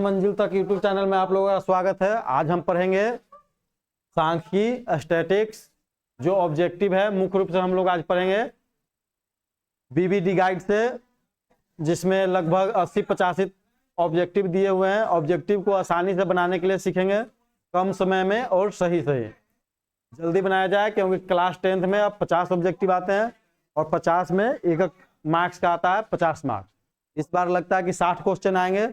मंजिल तक YouTube channel में आप लोगों का स्वागत है। आज हम पढ़ेंगे सांख्यिकी स्टैटिक्स जो ऑब्जेक्टिव है। मुख्य रूप से हम लोग आज पढ़ेंगे बीबीडी गाइड से, जिसमें लगभग 80-85 ऑब्जेक्टिव दिए हुए हैं। ऑब्जेक्टिव को आसानी से बनाने के लिए सीखेंगे, कम समय में और सही जल्दी बनाया जाए, क्योंकि क्लास 10th में अब 50 ऑब्जेक्टिव आते हैं और 50 में एक मार्क्स का आता है 50 मार्क्स। इस बार लगता है कि 60 क्वेश्चन आएंगे,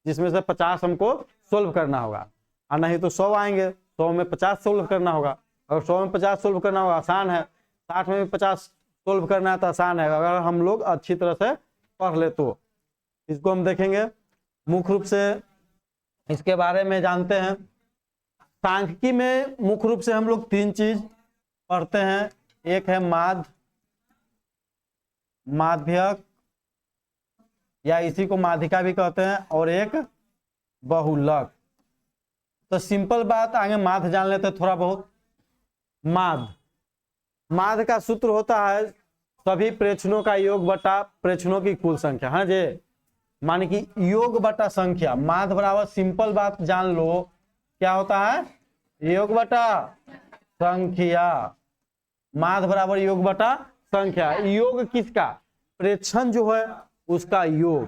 जिसमें से 50 हमको सोल्व करना होगा, और नहीं तो 100 आएंगे, 100 में 50 सोल्व करना होगा। अगर 100 में 50 सोल्व करना होगा आसान है, 60 में भी 50 सोल्व करना है तो आसान है, अगर हम लोग अच्छी तरह से पढ़ ले तो। इसको हम देखेंगे, मुख्य रूप से इसके बारे में जानते हैं। सांख्यिकी में मुख्य रूप से हम लोग 3 चीज पढ़ते हैं। एक है माध्यक या इसी को माध्यिका भी कहते हैं, और एक बहुलक। तो सिंपल बात, आगे माध्य जान लेते हैं थोड़ा बहुत। माध्य का सूत्र होता है सभी प्रेक्षणों का योग बटा प्रेक्षणों की कुल संख्या। हाँ जी, माने कि योग बटा संख्या। माध्य बराबर, सिंपल बात जान लो, क्या होता है? योग बटा संख्या। माध्य बराबर योग बटा संख्या। योग किसका? प्रेक्षण जो है उसका योग,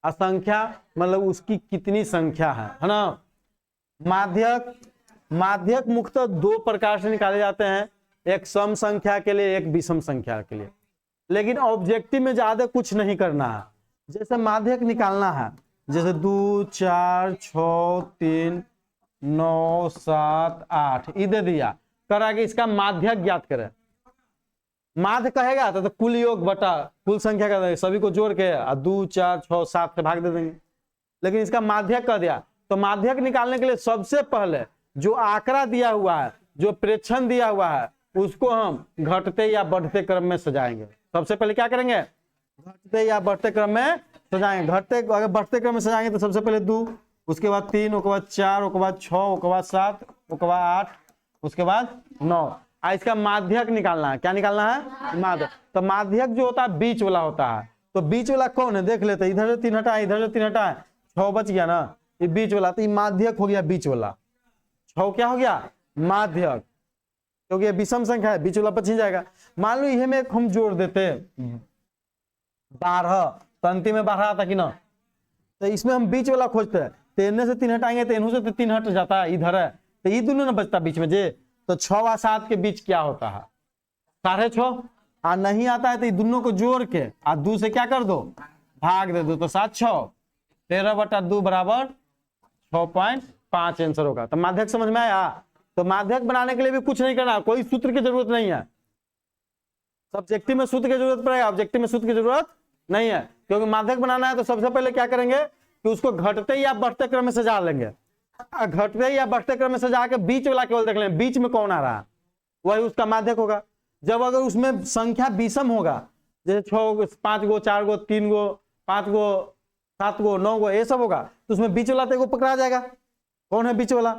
असंख्या मतलब उसकी कितनी संख्या है ना। माध्यक मुख्यतः 2 प्रकार से निकाले जाते हैं, एक सम संख्या के लिए, एक विषम संख्या के लिए। लेकिन ऑब्जेक्टिव में ज्यादा कुछ नहीं करना है। जैसे माध्यक निकालना है, जैसे 2, 4, 6, 3, 9, 7, 8 ये दे दिया, कर आगे इसका माध्यक ज्ञात करें। माध्य कहेगा तो कुल योग बटा कुल संख्या कर देंगे, सभी को जोड़ के 2, 4, 6, 7 से भाग दे देंगे। लेकिन इसका माध्यक कर दिया, तो माध्यक निकालने के लिए सबसे पहले जो आंकड़ा दिया हुआ है, जो प्रेक्षण दिया हुआ है, उसको हम घटते या बढ़ते क्रम में सजाएंगे। सबसे पहले क्या करेंगे? घटते या बढ़ते क्रम में सजाएंगे। घटते अगर बढ़ते क्रम में सजाएंगे तो सबसे पहले 2, उसके बाद 3, उसके बाद 4, उसके बाद 6, उसके बाद 7, उसके बाद 8, उसके बाद 9। इसका माध्यक निकालना है। क्या निकालना है? माध्यक। तो माध्यक जो होता है बीच वाला होता है। तो बीच वाला कौन है देख लेते हैं। इधर से 3 हटाए, इधर से 3 हटाए, 6 बच गया ना, ये बीच वाला। तो ये माध्यक हो गया, बीच वाला 6 क्या हो गया? माध्यक, क्योंकि ये विषम संख्या है, बीच वाला बच ही जाएगा। मान लो ये में हम जोड़ देते 12, तो अंतिम में 12 आता कि ना, तो इसमें हम बीच वाला खोजते हैं। तो इनमें से 3 हटाएंगे तो इन्हों से तो 3 हट जाता है, इधर है, तो ये दोनों ना बचता बीच में जे। तो 6 और 7 के बीच क्या होता है? 6.5। और नहीं आता है तो ये दोनों को जोड़ के और 2 से क्या कर दो? भाग दे दो। तो 7, 6, 13/2 बराबर 6.5 आंसर होगा। तो माध्यक समझ में आया? तो माध्यक बनाने के लिए भी कुछ नहीं करना, कोई सूत्र की जरूरत नहीं है। सब्जेक्टिव में सूत्र की जरूरत पड़ेगा, ऑब्जेक्टिव में सूत्र की जरूरत नहीं है। क्योंकि माध्यक बनाना है तो सबसे पहले क्या करेंगे कि उसको घटते या बढ़ते क्रम में सजा लेंगे। घटते या बढ़ते क्रम में सजा के बीच वाला केवल देख लेंगे, बीच में कौन आ रहा है, वही उसका माध्यक होगा। जब अगर उसमें संख्या विषम होगा, जैसे 6, 5 गो, 4 गो, 3 गो, 5 गो, 7 गो, 9 गो, ये सब होगा, तो उसमें बीच वाला को पकड़ा जाएगा, कौन है बीच वाला।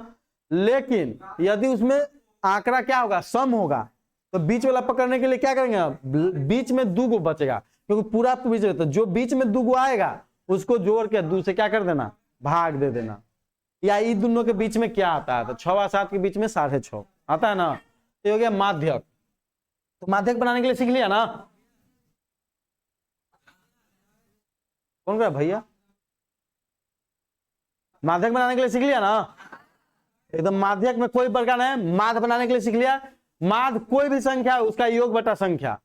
लेकिन यदि उसमें आंकड़ा क्या होगा? सम होगा, तो बीच वाला पकड़ने के लिए क्या करेंगे? बीच में 2 गो बचेगा, क्योंकि पूरा बीच में, तो जो बीच में 2 गो आएगा उसको जोड़ के 2 से क्या कर देना? भाग दे देना। या इन दोनों के बीच में क्या आता है? तो 6 और 7 के बीच में 6.5 आता है ना, तो हो गया माध्यक। तो माध्यक बनाने के लिए सीख लिया ना? कौन कह भैया? माध्यक बनाने के लिए सीख लिया ना? एकदम माध्यक में कोई प्रकार नहीं। माध्य बनाने के लिए सीख लिया। माध्य कोई भी संख्या है उसका योग बटा संख्या।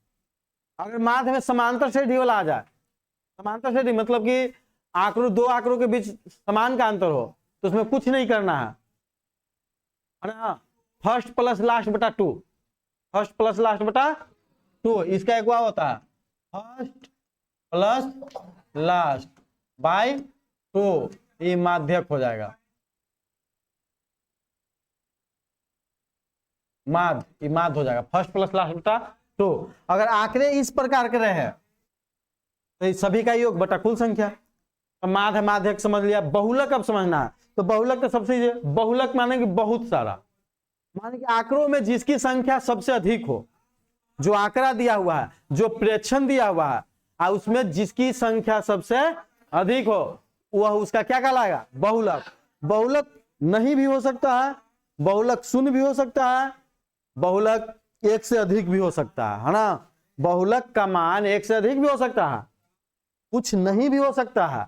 अगर माध्य में समांतर श्रेणी वाला आ जाए, समांतर श्रेणी मतलब कि आंकड़ों, 2 आंकड़ों के बीच समान का अंतर हो, तो उसमें कुछ नहीं करना है ना। फर्स्ट प्लस लास्ट बटा 2, फर्स्ट प्लस लास्ट बटा 2, इसका एक हुआ होता है फर्स्ट प्लस लास्ट बाय 2, ये माध्यक हो जाएगा। माध्य हो जाएगा, फर्स्ट प्लस लास्ट बटा 2। अगर आंकड़े इस प्रकार के रहे तो सभी का योग बटा कुल संख्या। तो माध्य माध्यक समझ लिया। बहुलक अब समझना है। तो बहुलक तो सबसे, बहुलक माने कि बहुत सारा, माने कि आंकड़ों में जिसकी संख्या सबसे अधिक हो, जो आंकड़ा दिया हुआ है, जो प्रेक्षण दिया हुआ है, और उसमें जिसकी संख्या सबसे अधिक हो, वह उसका क्या कहलाएगा? बहुलक। बहुलक नहीं भी हो सकता है, बहुलक शून्य भी हो सकता है, बहुलक एक से अधिक भी हो सकता है ना। बहुलक का मान एक से अधिक भी हो सकता है, कुछ नहीं भी हो सकता है,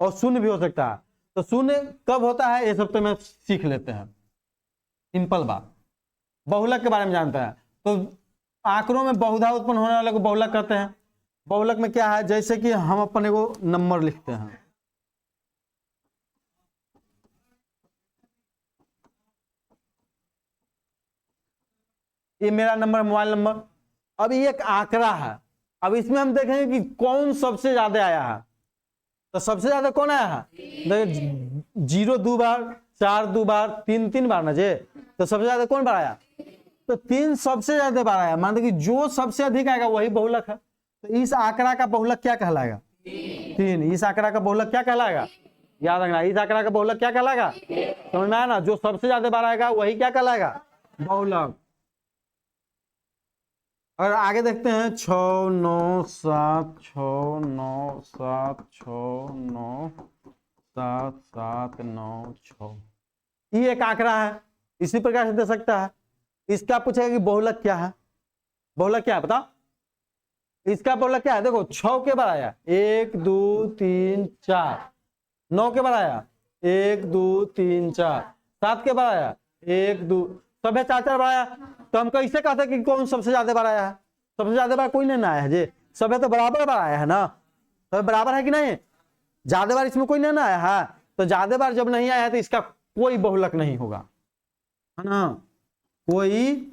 और शून्य भी हो सकता है। तो शून्य कब होता है ये सब तो मैं सीख लेते हैं, सिंपल बात। बहुलक के बारे में जानते हैं तो आंकड़ों में बहुधा उत्पन्न होने वाले को बहुलक कहते हैं। बहुलक में क्या है, जैसे कि हम अपने को नंबर लिखते हैं, ये मेरा नंबर, मोबाइल नंबर। अब ये एक आंकड़ा है, अब इसमें हम देखेंगे कि कौन सबसे ज्यादा आया है। तो सबसे ज्यादा कौन आया है? देखिए 0 2 बार, 4 2 बार, 3 3 बार ना जे, तो सबसे ज्यादा कौन बार आया? तो 3 सबसे ज्यादा बार आया। मान कि जो सबसे अधिक आएगा वही बहुलक है। तो इस आंकड़ा का बहुलक क्या कहलाएगा? 3। इस आंकड़ा का बहुलक क्या कहलाएगा? याद रखना, इस आंकड़ा का बहुलक क्या कहलाएगा? समझ में आया ना? जो सबसे ज्यादा बार आएगा वही क्या कहलाएगा? बहुलक। और आगे देखते हैं 6 9 7 6 9 7 6 9 7 7 9 6, ये एक आंकड़ा है, इसी प्रकार से दे सकता है। इसका पूछेगा कि बहुलक क्या है? बहुलक क्या है बताओ? इसका बहुलक क्या है? देखो 6 के बार आया 1 2 3 4, 9 के बार आया 1 2 3 4, 7 के बार आया 1 2, सब 4 बार आया। तो हम कैसे कहते हैं कि कौन सबसे ज्यादा बार आया है? सबसे ज्यादा बार कोई नहीं ना आया है जी, सब तो बराबर बार आया है ना, सब बराबर है कि नहीं? ज्यादा बार इसमें कोई नहीं ना आया है, तो ज्यादा बार जब नहीं आया है तो इसका कोई बहुलक नहीं होगा, है ना, कोई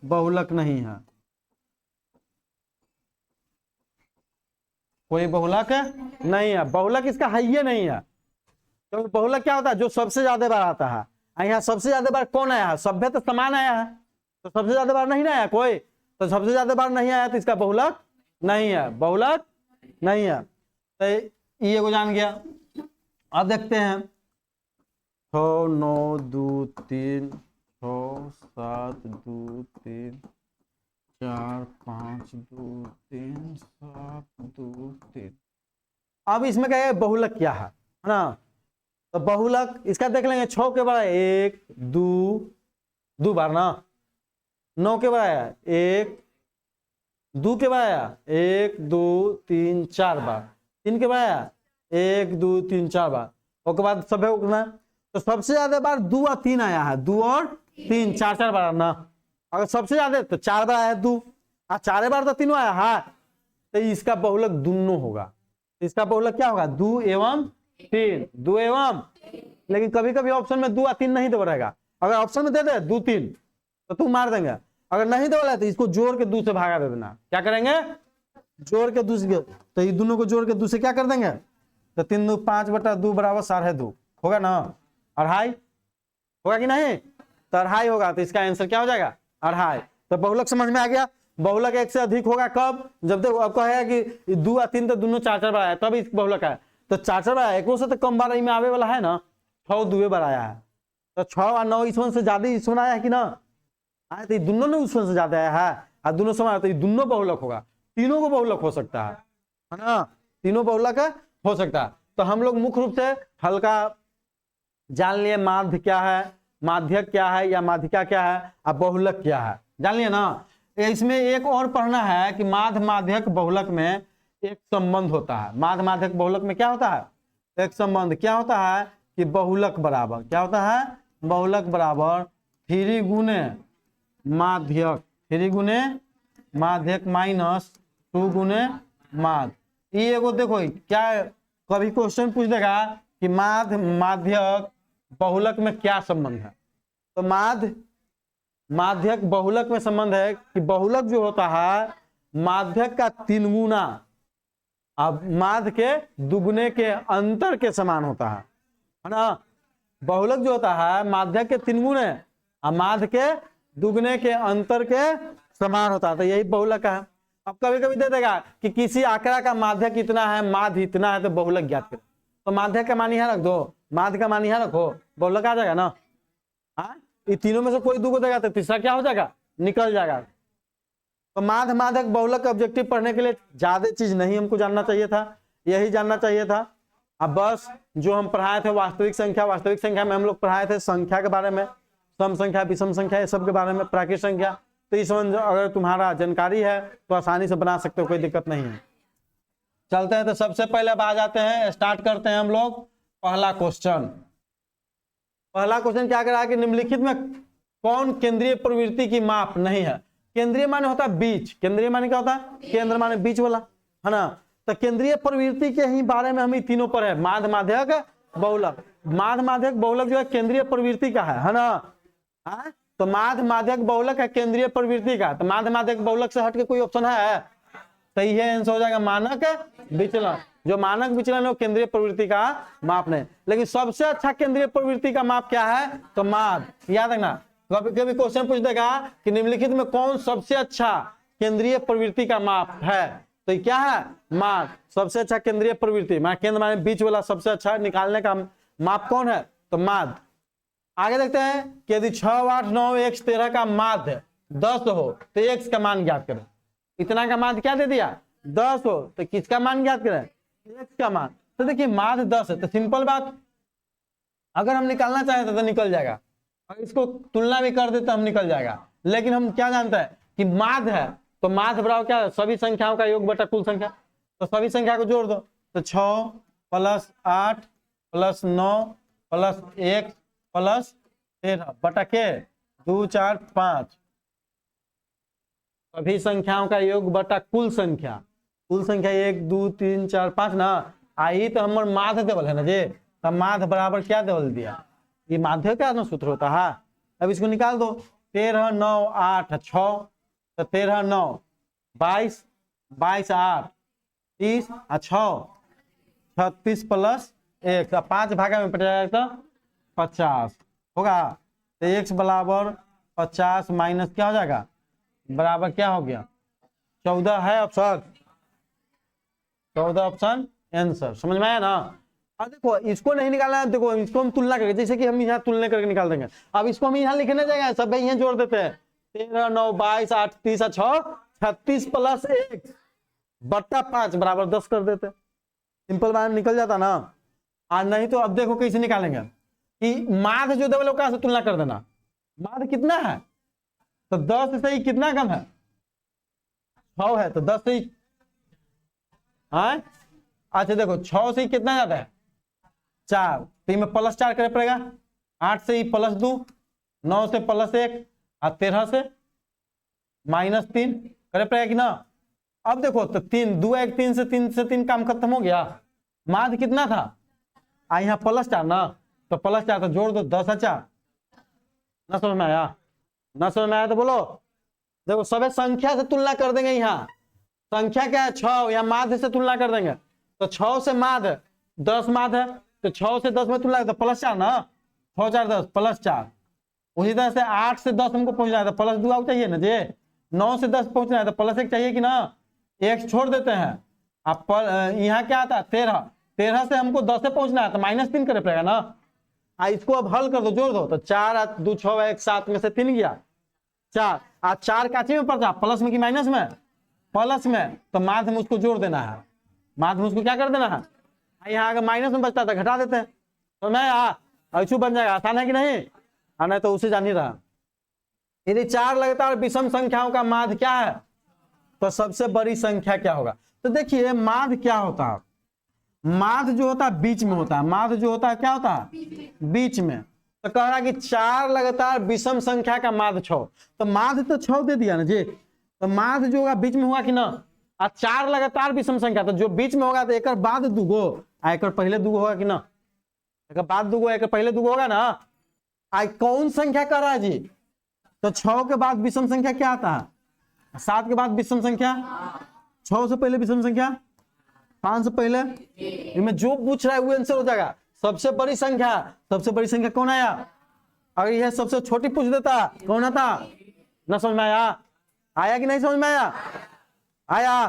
बहुलक नहीं है, कोई बहुलक नहीं है। बहुलक इसका है ही नहीं है, क्योंकि बहुलक क्या होता है? जो सबसे ज्यादा बार आता है। यहाँ सबसे ज्यादा बार कौन आया है? सभ्य तो समान आया है, तो सबसे ज्यादा बार नहीं आया कोई, तो सबसे ज्यादा बार नहीं आया तो इसका बहुलक नहीं है, बहुलक नहीं है। तो ये को जान गया। अब देखते हैं 6 9 2 3 6 7 2 3 4 5 2 3 7 2 3। अब इसमें क्या है? बहुलक क्या है ना? तो बहुलक इसका देख लेंगे। 6 के बार 1 2 बार ना, 9 के बार आया 1 2 के बार आया 1 2 3 4 बार, 3 के बार आया 1 2 3 4 बार, उसके बाद सब है उठना। तो सबसे ज्यादा बार 2 और 3 आया है, 2 और 3 4 बार ना। अगर सबसे ज्यादा तो 4 बार आया 2 और 4 बार तो 3 आया है, तो इसका बहुलक दोनों होगा। इसका बहुलक क्या होगा? 2 एवं 3, 2 एवं। लेकिन कभी कभी ऑप्शन में 2 और 3 नहीं दे रहेगा। अगर ऑप्शन में दे दे 2 3 तो तुम मार देंगे, अगर नहीं दे तो इसको जोड़ के 2 से भागा दे देना। क्या करेंगे? जोड़ के 2 से, तो ये दोनों को जोड़ के 2 से क्या कर देंगे? तो 3 2 5 बटा 2 बराबर 2.5 होगा ना, 2.5 होगा कि नहीं? तो 2.5 होगा, तो इसका आंसर क्या हो जाएगा? 2.5। तो बहुलक समझ में आ गया। बहुलक एक से अधिक होगा कब? जब तक आपको है कि 2 और 3 तो दोनों 4 बार आया, तब इस बहुलक है। तो 4 बार आया, एक से तो कम बार में आवे वाला है ना, 6 2 बार आया है। तो 6 और 9 ईस्वन से ज्यादा ईस्वन आया है कि ना? आया, तो दोनों ने ईस्वन से ज्यादा आया है और दोनों समान, तो दोनों बहुलक होगा। तीनों को बहुलक हो सकता है ना, तीनों बहुलक हो सकता है। तो हम लोग मुख्य रूप से हल्का जान लिए माध्य क्या है, माध्यक क्या है या माध्यिका क्या है, और बहुलक क्या है, जान लिए ना। इसमें एक और पढ़ना है कि माध्य माध्यक बहुलक में एक संबंध होता है। माध्य माध्यक बहुलक में क्या होता है? एक संबंध क्या होता है कि बहुलक बराबर क्या होता है? बहुलक बराबर 3 गुने माध्यक, 3 गुने माध्यक माइनस 2 गुने माध्य। ये एगो देखो क्या कभी क्वेश्चन पूछ देगा कि माध्य माध्यक बहुलक में क्या संबंध है। तो माध्य माध्यक बहुलक में संबंध है कि बहुलक जो होता है माध्यक का 3 गुना अब माध्य के दुगुने के अंतर के समान होता है ना। बहुलक जो होता है माध्यक के 3 गुने और माध्य के दुगने के अंतर के समान होता है, तो यही बहुलक है। अब कभी कभी दे देगा कि किसी आंकड़ा का माध्यक इतना है, माध्य इतना है, तो बहुलक ज्ञात करो। तो माध्यक का मान यहाँ रख दो, माध्य का मान यहाँ रखो, बहुलक आ जाएगा ना। हाँ, ये तीनों में से कोई 2 को देगा तो तीसरा क्या हो जाएगा? निकल जाएगा। तो माध्य माध्यक बहुलक ऑब्जेक्टिव पढ़ने के लिए ज्यादा चीज नहीं हमको जानना चाहिए था, यही जानना चाहिए था अब बस जो हम पढ़ाए थे वास्तविक संख्या में हम लोग पढ़ाए थे संख्या के बारे में, सम संख्या, विषम संख्या, ये सब के बारे में, प्राकृत संख्या। तो इस अगर तुम्हारा जानकारी है तो आसानी से बना सकते हो, कोई दिक्कत नहीं है। चलते हैं, तो सबसे पहले अब आ जाते हैं, स्टार्ट करते हैं हम लोग पहला क्वेश्चन। पहला क्वेश्चन क्या कह रहा है कि निम्नलिखित में कौन केंद्रीय प्रवृत्ति की माप नहीं है। केंद्रीय माने होता है बीच, केंद्रीय माने क्या होता है, केंद्र माने बीच वाला, है ना। तो केंद्रीय प्रवृत्ति के ही बारे में हम ही तीनों पर है, माध्य, माध्यक, बहुलक। माध्य, माध्यक, बहुलक जो है केंद्रीय प्रवृत्ति का है ना। तो माध्य, माध्यक, बहुलक है केंद्रीय प्रवृत्ति का। तो माध्य, माध्यक, बहुलक से हट के कोई ऑप्शन है? तो ये आंसर हो जाएगा मानक विचलन। जो मानक विचलन है वो केंद्रीय प्रवृत्ति का माप नहीं। लेकिन सबसे अच्छा केंद्रीय प्रवृत्ति का माप क्या है? तो माध्य। याद रखना, कभी कभी क्वेश्चन पूछ देगा कि निम्नलिखित में कौन सबसे अच्छा केंद्रीय प्रवृत्ति का माप है, तो ये क्या है? माध्य। सबसे अच्छा केंद्रीय प्रवृत्ति, मैं केंद्र माने बीच वाला, सबसे अच्छा निकालने का माप कौन है? तो माध्य। आगे देखते हैं कि यदि 6, 8, 9, 1, 13 का माध्य 10 हो तो x का मान ज्ञात करें। इतना का माध्य क्या दे दिया? 10 हो तो किसका मान ज्ञात करें? x का मान। तो देखिए माध्य 10 है, तो सिंपल बात, अगर हम निकालना चाहते तो निकल जाएगा, और इसको तुलना भी कर दे तो हम निकल जाएगा। लेकिन हम क्या जानते हैं कि माध्य है, तो माध्य बराबर क्या है? सभी संख्याओं का योग बटा कुल संख्या। तो सभी संख्या को जोड़ दो, तो 6 + 8 + 9 + 1 + 13 बटा के 2, 4, 5, सभी संख्याओं का योग बटा कुल संख्या। कुल संख्या 1, 2, 3, 4, 5 ना। आई तो हमारे माध्य देवल है ना जी, तब माध्य बराबर क्या देवल दिया? ये माध्य का ना सूत्र होता है। अब इसको निकाल दो, 13, 9, 8, 6, तो 13, 9, 22, 22, 8, 30, 6, 36 + 1, 5 भागा में पड़ेगा तो 50 होगा। तो x बराबर 50 माइनस क्या हो जाएगा? बराबर क्या हो गया? 14 है ऑप्शन, 14 ऑप्शन आंसर। समझ में आया ना? अब देखो इसको नहीं निकालना है, देखो इसको हम तुलना करके, जैसे कि हम यहाँ तुलना करके निकाल देंगे। अब इसको हम यहाँ लिखने जाएंगे, सब यहाँ जोड़ देते हैं, 13, 9, 22, 8, 30, 6, 36 + 1 बटा 5 बराबर 10 कर देते। सिंपल बात निकल जाता ना। और नहीं तो अब देखो कैसे निकालेंगे कि माध्य जो देवल का से तुलना कर देना। माध्य कितना है? तो 10 से ही कितना कम है? 6 है, तो 10 से ही, हाँ अच्छा देखो 6 से ही कितना ज्यादा है? 4, तो इनमें +4 करे पड़ेगा। 8 से ही +2, 9 से +1 और 13 से -3 करे पड़ेगा कि ना। अब देखो तो 3, 2, 1, 3 से 3 काम खत्म हो गया। माध्य कितना था? यहाँ +4 ना, तो +4 तो जोड़ दो, 10 है 4। ना समझ में आया? ना समझ में आया तो बोलो। देखो सब संख्या से तुलना कर देंगे। यहाँ संख्या क्या है? 6, यहाँ माध्य से तुलना कर देंगे। तो 6 से माध्य 10 माध्य है, तो 6 से 10 में तुलना तो +4 ना, 6, 4, 10 +4। उसी तरह से 8 से 10 हमको पहुंचना है तो +2 चाहिए ना जी। 9 से 10 पहुंचना है तो +1 चाहिए कि ना। एक छोड़ देते हैं। अब यहाँ क्या आता है? 13 से हमको 10 से पहुंचना है तो -3 करे पड़ेगा ना। इसको अब हल कर दो, जोड़ दो, तो 4, 2, 6, 1, 7 में से 3 गया 4। आज 4 काची में पड़ता? प्लस में कि माइनस में? प्लस में। तो माध्य में उसको जोड़ देना है, माध्य में उसको क्या कर देना है? यहाँ अगर माइनस में बचता था घटा देते हैं, तो मैं ऐसू बन जाएगा। आसान है कि नहीं? नहीं तो उसे जान ही रहा। यदि 4 लगातार विषम संख्याओं का माध्य क्या है, तो सबसे बड़ी संख्या क्या होगा? तो देखिए माध्य क्या होता है? माध्य जो होता है बीच में होता है। माध्य जो होता है क्या होता है? बीच में। तो कह रहा कि 4 लगातार विषम संख्या का माध्य 6, तो माध्य तो 6 दे दिया ना जी। तो माध्य जो होगा बीच में होगा कि ना। 4 लगातार विषम संख्या, तो जो बीच में होगा तो एक बाद दूगो, एक पहले दूगो होगा कि ना। एक बाद दूगो, एक पहले दूगो होगा ना। कौन संख्या कर रहा है जी? तो 6 के बाद विषम संख्या क्या आता है? 7 के बाद विषम संख्या, 6 से पहले विषम संख्या, 5 से पहले। इनमें जो पूछ रहा है वो आंसर हो जाएगा। सबसे बड़ी संख्या, सबसे बड़ी संख्या कौन आया? अगर यह सबसे छोटी पूछ देता कौन आता? ना समझ में आया? आया कि नहीं समझ में आया? आया।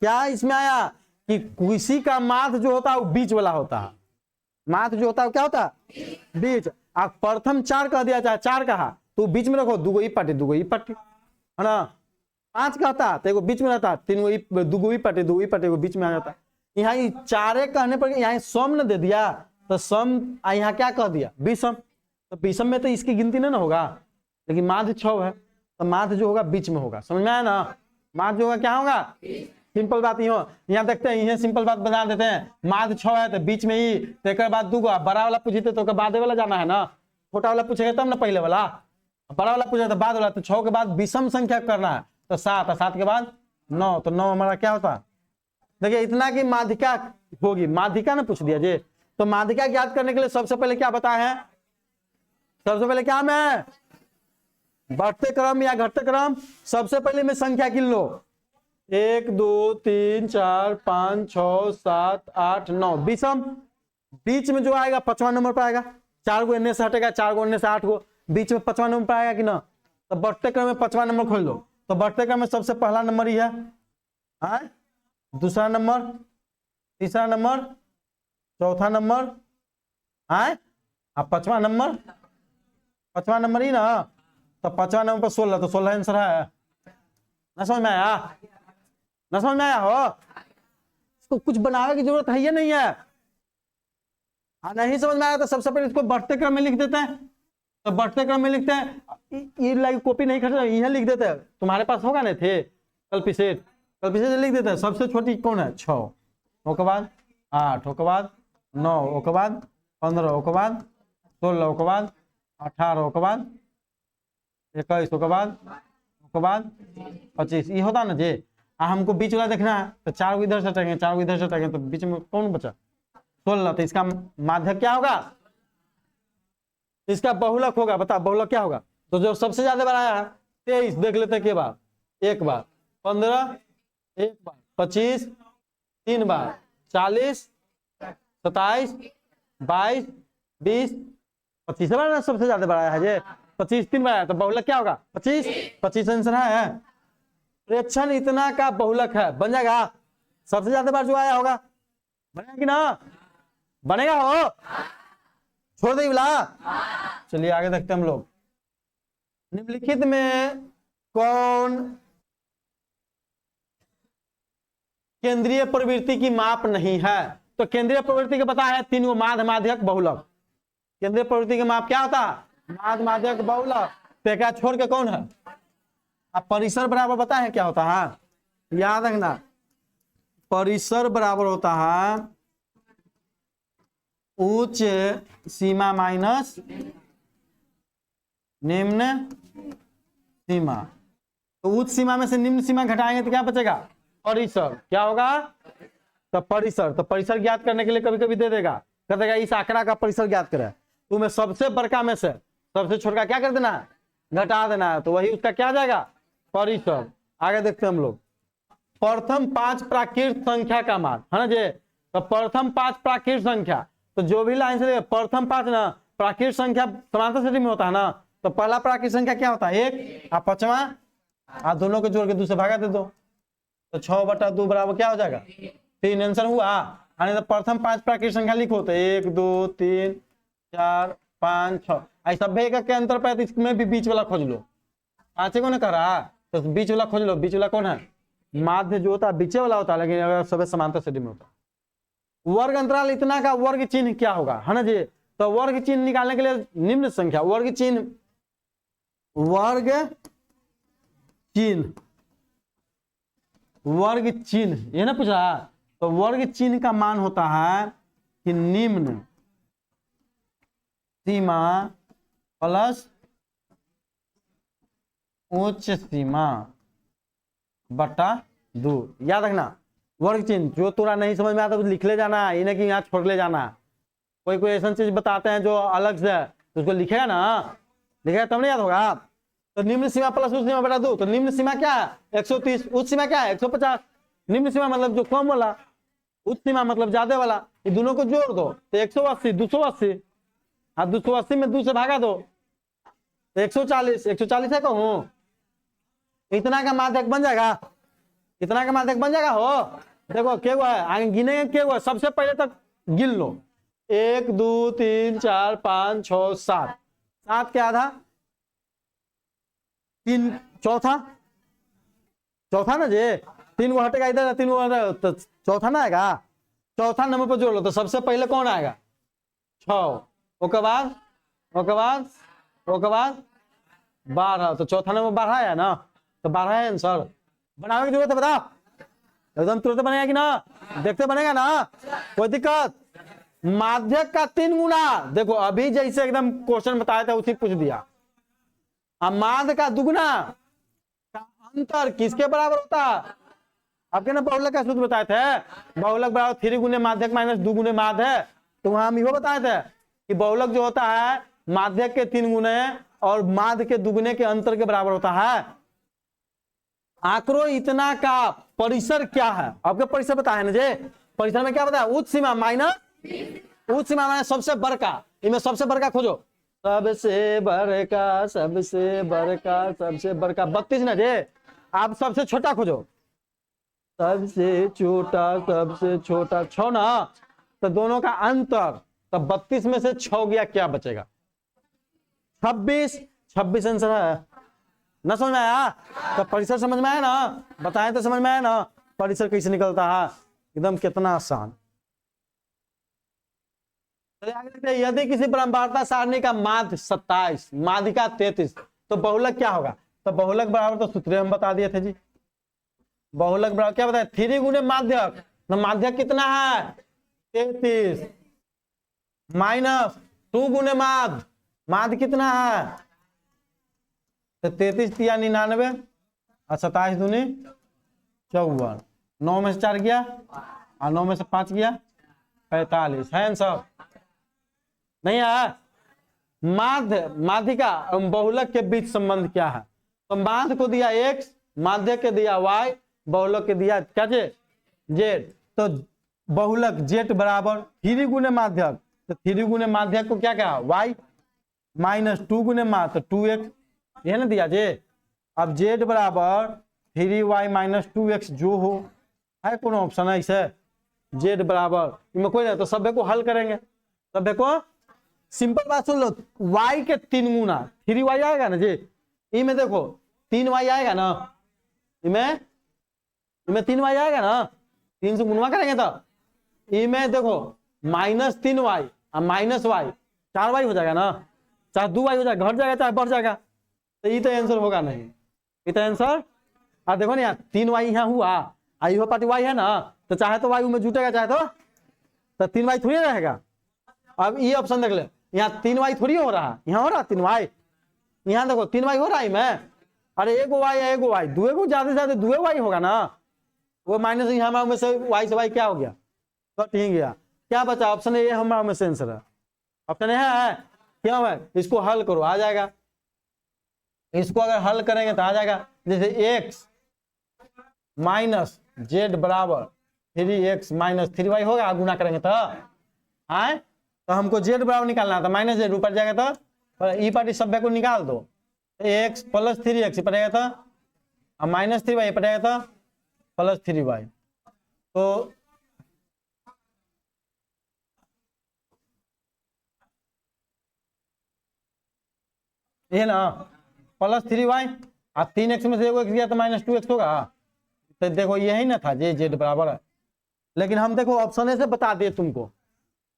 क्या इसमें आया कि किसी का माध्य जो होता है वो बीच वाला होता है। माध्य जो होता है क्या होता है? बीच। आप प्रथम 4 कह दिया, चाहे 4 कहा तो बीच में रखो, दूगो ई पार्टी दूगो ई पार्टी, है ना। 5 कहता तो एगो बीच में रहता, 3 गो दूगो ई पार्टी दूगो ई पार्टी बीच में आ जाता। यहाँ चारे कहने पर यहाँ सम न दे दिया, तो सम यहाँ क्या कह दिया विषम, तो विषम में तो इसकी गिनती नहीं ना होगा, लेकिन माध्य 6 है, तो माध्य जो होगा बीच में होगा, समझ में आया ना। माध्य जो होगा क्या होगा, सिंपल बात ही हो। यहाँ देखते हैं, यह सिंपल बात बता देते हैं, माध्य 6 है तो बीच में ही, तो एक बाद 2 बड़ा वाला पूछते तो बाद वाला जाना है ना, छोटा वाला पूछेगा तब ना पहले वाला, बड़ा वाला पूछेगा तो बाद वाला, तो 6 के बाद विषम संख्या करना है, तो 7, 7 के बाद 9, तो 9 हमारा क्या होता है, देखिए इतना की माध्यिका होगी, माध्यिका ने पूछ दिया जी। तो माध्यिका ज्ञात करने के लिए सबसे पहले क्या बताया है, सबसे पहले क्या है, बढ़ते क्रम या घटते क्रम। सबसे पहले में संख्या गिन लो, 1 2 3 4 5 6 7 8 9, विषम बीच में जो आएगा 5वां नंबर पर आएगा, 4 गो इनने से हटेगा, 4 गो इनने से 8 गो, बीच में 5वां नंबर पर आएगा कि ना। तो बढ़ते क्रम में 5वां नंबर खोल लो, तो बढ़ते क्रम में सबसे पहला नंबर ही है, दूसरा नंबर, तीसरा नंबर, चौथा नंबर, 5वां नंबर, 5वां नंबर ही ना, तो 5वां नंबर पर 16, तो 16 आंसर है ना। समझ में आया, ना समझ में आया हो, इसको कुछ बनाने की जरूरत है या नहीं है, नहीं समझ में आया तो सबसे पहले इसको बढ़ते क्रम में लिख देते हैं, तो बढ़ते क्रम में लिखते हैं, ये लाइक कॉपी नहीं खरीद, यहां लिख देते हैं, तुम्हारे पास होगा ना थे कल्पिसेट लिख देते हैं। सबसे छोटी कौन है, 6, उसके बाद 8, उसके बाद 9, उसके बाद 15, उसके बाद 16, उसके बाद 18, उसके बाद 21, उसके बाद 25, ये होता ना जी। हमको बीच वाला देखना है, तो 4 को इधर से हटाएंगे, 4 को इधर से हटाएंगे, तो बीच में कौन बचा, 16, तो इसका माध्य क्या होगा, इसका बहुलक होगा, बता बहुलक क्या होगा। तो जो सबसे ज्यादा बार आया है 23, देख लेते हैं, के बार, एक बार 15, एक बार 25, 3 बार 40, 27, 22, 20, 25 बार ना सबसे ज्यादा बार आया है जे, 25 3 बार आया, तो बहुलक क्या होगा 25, 25 आंसर है। प्रेक्षण इतना का बहुलक है, बन जाएगा, सबसे ज्यादा बार जो आया होगा, बनेगा कि ना, बनेगा हो, छोड़ दे बोला। चलिए आगे देखते हैं हम लोग, निम्नलिखित में कौन केंद्रीय प्रवृत्ति की माप नहीं है। तो केंद्रीय प्रवृत्ति के पता है 3 गो, माध्य, माध्यक, बहुलक। केंद्रीय प्रवृत्ति का माप क्या होता है, माध्य, माध्यक, बहुलक। तो क्या छोड़ के कौन है, आप परिसर बराबर पता है क्या होता है, याद रखना, परिसर बराबर होता है उच्च सीमा माइनस निम्न सीमा। तो उच्च सीमा में से निम्न सीमा घटाएंगे तो क्या बचेगा, परिसर। क्या होगा, तो परिसर। तो परिसर ज्ञात करने के लिए कभी कभी दे देगा, कर देगा इस आंकड़ा का परिसर ज्ञात करे, तो मैं सबसे बड़का में से सबसे छोटा क्या कर देना है, घटा देना है, तो वही उसका क्या जाएगा, परिसर। आगे देखते हैं हम लोग, प्रथम 5 प्राकृत संख्या का मान है ना जी। तो प्रथम 5 प्राकृत संख्या, तो जो भी लाइन से प्रथम 5 ना प्राकृत संख्या समांतर श्रेणी में होता है ना, तो पहला प्राकृत संख्या क्या होता है 1, और 5वां आप दोनों को जोड़ के 2 से भागा दे दो, तो 6/2 बराबर क्या हो जाएगा 3, आंसर हुआ। तो प्रथम 5 प्राकृत संख्या लिखो, तो 1 2 3 4 5 6, ऐसा भेगा के अंतर पे, इसमें भी बीच वाला खोज लो, 5 को ना कर रहा, तो बीच वाला खोज लो। बीच वाला कौन है, माध्य जो होता है बीचे वाला होता है, लेकिन अगर सब समांतर श्रेणी में होता है। वर्ग अंतराल इतना का वर्ग चिन्ह क्या होगा, है ना जी। तो वर्ग चिन्ह निकालने के लिए निम्न संख्या, वर्ग चिन्ह, वर्ग चिन्ह, वर्ग चिन्ह ये ना पूछा। तो वर्ग चिन्ह का मान होता है कि निम्न सीमा प्लस उच्च सीमा बटा 2। याद रखना, वर्ग चिन्ह जो तुरा नहीं समझ में आता तो लिख ले जाना है, इन्हें कि यहाँ छोड़ ले जाना। कोई कोई ऐसा चीज बताते हैं जो अलग से, तो उसको लिखेगा ना, लिखेगा तब नहीं याद होगा। तो निम्न सीमा प्लस उच्च सीमा बटा 2, तो निम्न सीमा क्या है 130, उच्च सीमा क्या है 150। निम्न सीमा मतलब जो कम वाला, उच्च सीमा मतलब ज्यादा वाला, ये दोनों को जोड़ दो तो 180, 280, हाँ 280 में 2 से भागा दो तो 140, 140 है कहूँ, इतना का माध्यक बन जाएगा, इतना का माध्यक बन जाएगा हो। देखो क्या हुआ है, आगे गिने क्या हुआ, सबसे पहले तक गिन लो, 1 2 3 4 5 6 7, 7 के आधा 3, चौथा, चौथा ना जे, 3 को हटेगा इधर, 3 को तो चौथा ना आएगा, चौथा नंबर पर जोड़ लो तो सबसे पहले कौन आएगा 6, उसके बाद 12, तो चौथा नंबर 12 है ना, तो 12 है आंसर। बनाने की जरूरत है, बताओ एकदम तुरंत बनेगा कि ना, देखते बनेगा ना, कोई दिक्कत। माध्यक का 3 गुना, देखो अभी जैसे एकदम क्वेश्चन बताया था उसी पूछ दिया। अब माध्य का दुगुना का अंतर किसके बराबर होता है? आपके ना बहुलक का सूत्र बताए थे, बहुलक बराबर 3 गुने माध्यक माइनस 2 गुने माध्य है। तो वहां हम यो बताए थे कि बहुलक जो होता है माध्यक के 3 गुने और माध्य के दुगुने के अंतर के बराबर होता है। आंकड़ो इतना का परिसर क्या है? आपके परिसर बताया ना जे, परिसर में क्या बताया? उच्च सीमा माइनस उच्च सीमा माइनस सबसे बड़का, इनमें सबसे बड़का खोजो, सबसे बड़का 32 ना जे। आप सबसे छोटा खोजो, सबसे छोटा 6 ना, तो दोनों का अंतर, तो 32 में से 6 गया, क्या बचेगा? 26 आंसर है ना। समझ में आया? तो परिसर समझ में आया ना, बताएं तो समझ में आया ना परिसर कैसे निकलता है, एकदम कितना आसान। यदि किसी परम्पराता सारणी का माध्य 27, माध्यिका 33, तो बहुलक क्या होगा? तो बहुलक बराबर तो सूत्र हम बता दिए थे जी, बहुलक बराबर क्या बताया? 3 गुने माध्यक, तो माध्यक कितना है 33 माइनस 2 गुने माध्य, माध्य कितना है? तो 33 तिया 99 और 27 दूनी 54, 9 में से 4 गया और 9 में से 5 गया 45 है आंसर। नहीं है? माध्य माध्यिका बहुलक के बीच संबंध क्या है? तो माध्य को दिया x, माध्य के दिया y, बहुलक के दिया क्या जे z। तो बहुलक z बराबर 3 गुने माध्यक, तो 3 गुने माध्यक को क्या कहा y माइनस 2 गुने माध्य तो 2x, यह ना दिया जे। अब z बराबर 3y माइनस 2x जो हो, है कौन ऑप्शन है इसे? z बराबर इनमें कोई नहीं, तो सभ्य को हल करेंगे। सभ्य को सिंपल बात सुन लो, y के 3 गुना 3y आएगा ना जी, इनमें देखो 3y आएगा ना, इनमें 3y आएगा ना, 3 से गुणवा करेंगे तो इनमें देखो माइनस 3y और माइनस y 4y हो जाएगा ना, चाहे 2y हो जाएगा, घट जाएगा चाहे बढ़ जाएगा, तो ये तो आंसर होगा नहीं, ये तो आंसर। और देखो ना यार 3y यहाँ हुआ, आई हो पार्टी y है ना, तो चाहे तो y में जुटेगा, चाहे तो 3y थोड़ी रहेगा। अब ये ऑप्शन देख ले, यहाँ 3y थोड़ी हो रहा है, यहाँ हो रहा 3y, यहाँ देखो 3y हो रहा है में, अरे एगो y है एगो y, दुएगो ज्यादा से ज्यादा 2y होगा ना, वो माइनस यहाँ में से y से y क्या हो गया? कट ही गया, क्या बचा? ऑप्शन ए हमारा में से आंसर है, ऑप्शन है क्यों है? इसको हल करो आ जाएगा, इसको अगर हल करेंगे तो आ जाएगा। जैसे x माइनस जेड बराबर 3x माइनस 3y होगा, गुना करेंगे तो आए, तो हमको z बराबर निकालना था, माइनस जेड ऊपर जाएगा तो ई पार्टी सभ्य को निकाल दो, x प्लस 3x पड़ेगा तो माइनस 3y पड़ेगा तो प्लस 3y, तो ये ना प्लस 3y और 3x में से एगो x गया तो माइनस 2x होगा। तो देखो यही ना था जे जेड बराबर है, लेकिन हम देखो ऑप्शन ए से बता दिए तुमको,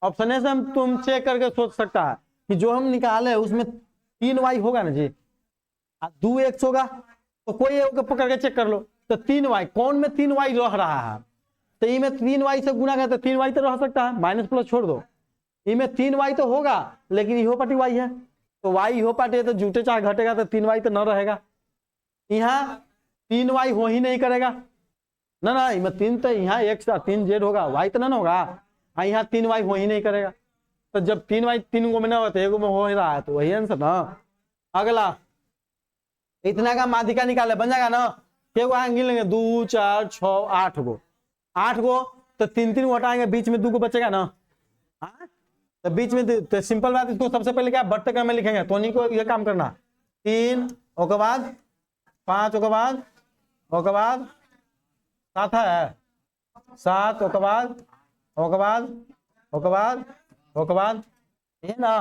ऑप्शन ए से हम तुम चेक करके सोच सकता है कि जो हम निकाले उसमें 3y होगा ना जी, 2x होगा, तो कोई एक पकड़ के चेक कर लो, तो 3y कौन में 3y रह रहा है, तो ई में 3y से गुना करते 3y तो रह सकता है, माइनस प्लस छोड़ दो, ई में 3y तो होगा, लेकिन इहो पार्टी y है, तो y इहो पार्टी है, तो जुटे चाहे घटेगा तो 3y तो न रहेगा, यहाँ 3y हो ही नहीं करेगा ना, ना इनमें 3 तो यहाँ x 3 z होगा, y तो ना होगा, यहाँ 3y हो ही नहीं करेगा, तो जब 3y 3 गो में ना होते एगो में हो ही रहा है, तो वही आंसर ना। अगला इतना का माध्यिका निकाले बन जाएगा ना, केगो आएंगे लेंगे 2 4 6 8 गो, 8 गो तो 3 3 हटाएंगे, बीच में 2 गो बचेगा ना, हाँ तो बीच में तो सिंपल बात, इसको सबसे पहले क्या बढ़ते क्रम में लिखेंगे, तो नहीं को ये काम करना 3 उसके बाद 5 उसके बाद 7 है 7 उसके बाद ये ना।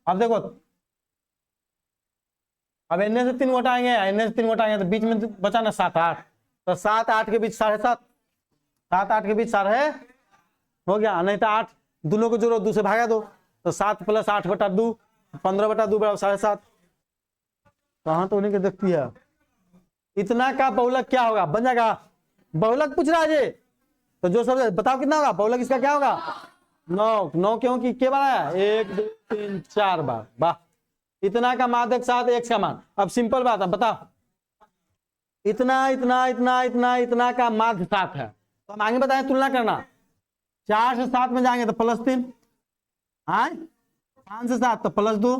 अब देखो अब इनमें से 3 घटाएंगे, इनमें से 3 घटाएंगे, तो बीच में बचा ना 7 8, तो 7 8 के बीच 7.5, 7 8 के बीच 7.5, हो गया, नहीं तो 8 दोनों को जोड़ो, 2 से भागा दो, तो 7 + 8/2 15/2 बराबर 7.5। कहाँ तो उन्हीं के देखती है। इतना का बहुलक क्या होगा, बन जाएगा। बहुलक पूछ रहा है जी, तो जो सब बताओ कितना होगा बहुलक, इसका क्या होगा 9। 9 क्यों कि के बार आया 1 2 3 4 बार। वाह, इतना का माध्यक 7, x का मान। अब सिंपल बात है, बताओ इतना इतना इतना इतना इतना का माध्य 7 है, तो हम आगे बताएं तुलना करना। 4 से 7 में जाएंगे तो +3, 5 से 7 तो +2,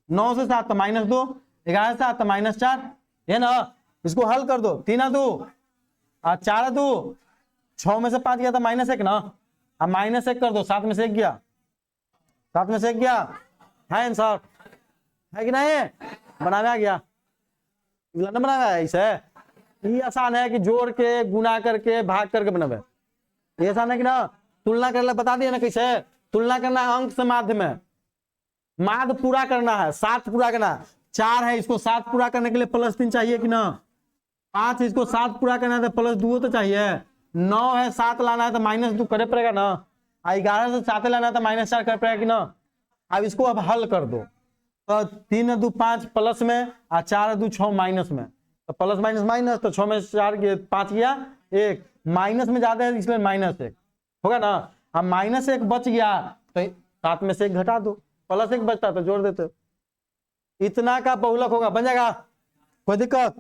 9 से 7 तो -2, 11 से 7 तो -4, है ना। इसको हल कर दो, 3 2 और 4 2, 6 में से 5 गया तो -1 ना। अब -1 कर दो, 7 में से 1 गया, 7 में से 1 गया, है आंसर, है कि नहीं। बनाया गया, बनाया ऐसे ये आसान है कि जोड़ के गुना करके भाग करके बनावे, ये आसान है कि ना। तुलना करना बता दिया ना कैसे तुलना करना है, अंक से माध्य में माध्य पूरा करना है, 7 पूरा करना है। 4 है, इसको 7 पूरा करने के लिए +3 चाहिए कि ना। 5 इसको 7 पूरा करना है तो +2 तो चाहिए। 9 है, 7 लाना है तो -2 करे पड़ेगा ना। 11 से 7 लाना है तो -4 करे पड़ेगा कि ना। अब इसको अब हल कर दो, तो 3 2 5 प्लस में और 4 2 6 माइनस में, तो प्लस माइनस माइनस, तो 6 में 4 5 गया 1, माइनस में ज्यादा है इसलिए -1 होगा ना। अब -1 बच गया तो 7 में से 1 घटा दो, +1 बचता तो जोड़ देते। इतना का बहुलक होगा, बन जाएगा, कोई दिक्कत।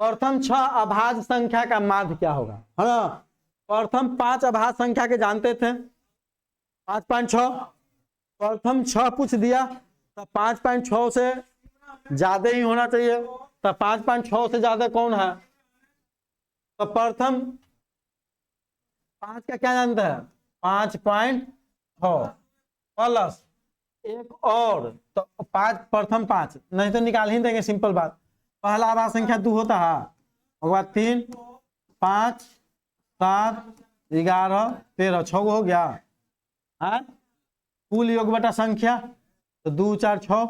प्रथम 6 अभाज्य संख्या का माध्य क्या होगा, है ना। प्रथम 5 अभाज्य संख्या के जानते थे, 5.6। प्रथम 6 पूछ दिया तो 5.6 से ज्यादा ही होना चाहिए, तो 5.6 से ज्यादा कौन है। तो प्रथम 5 का क्या जानते हैं 5.6 प्लस 1 और, तो 5 प्रथम 5 नहीं तो निकाल ही देंगे, सिंपल बात। पहला आभाज्य संख्या 2 होता है, उसके बाद 3 5 7 11 13 6 हो गया है। कुल योग बटा संख्या तो 2 4 6,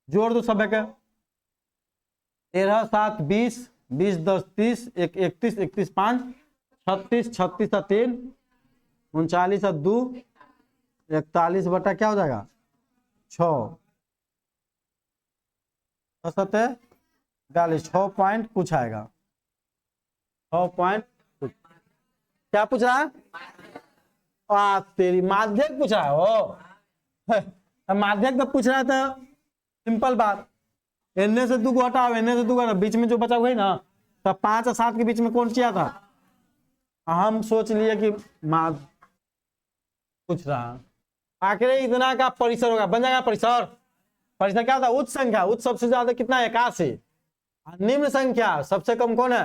जोड़ दो सब के, 13 7 20 20 10 30 1 31 31 5 36 36 3 39 2 41 बटा क्या हो जाएगा 6 42, 6 पॉइंट कुछ आएगा, 6 पॉइंट कुछ। क्या पूछ रहा है, तेरी माध्यक पूछ रहा है वो। माध्यक तो पूछ रहा है तो सिंपल बात, एन से 2 को हटाओ, एन से 2 को, बीच में जो बचा हुआ है ना, तो 5 और 7 के बीच में कौन किया था। हम सोच लिए कि माध्य पूछ रहा, आखिर इतना का परिसर होगा, बन जाएगा परिसर। परिसर क्या होता है, उच्च संख्या, उच्च सबसे ज्यादा कितना है 81, निम्न संख्या सबसे कम कौन है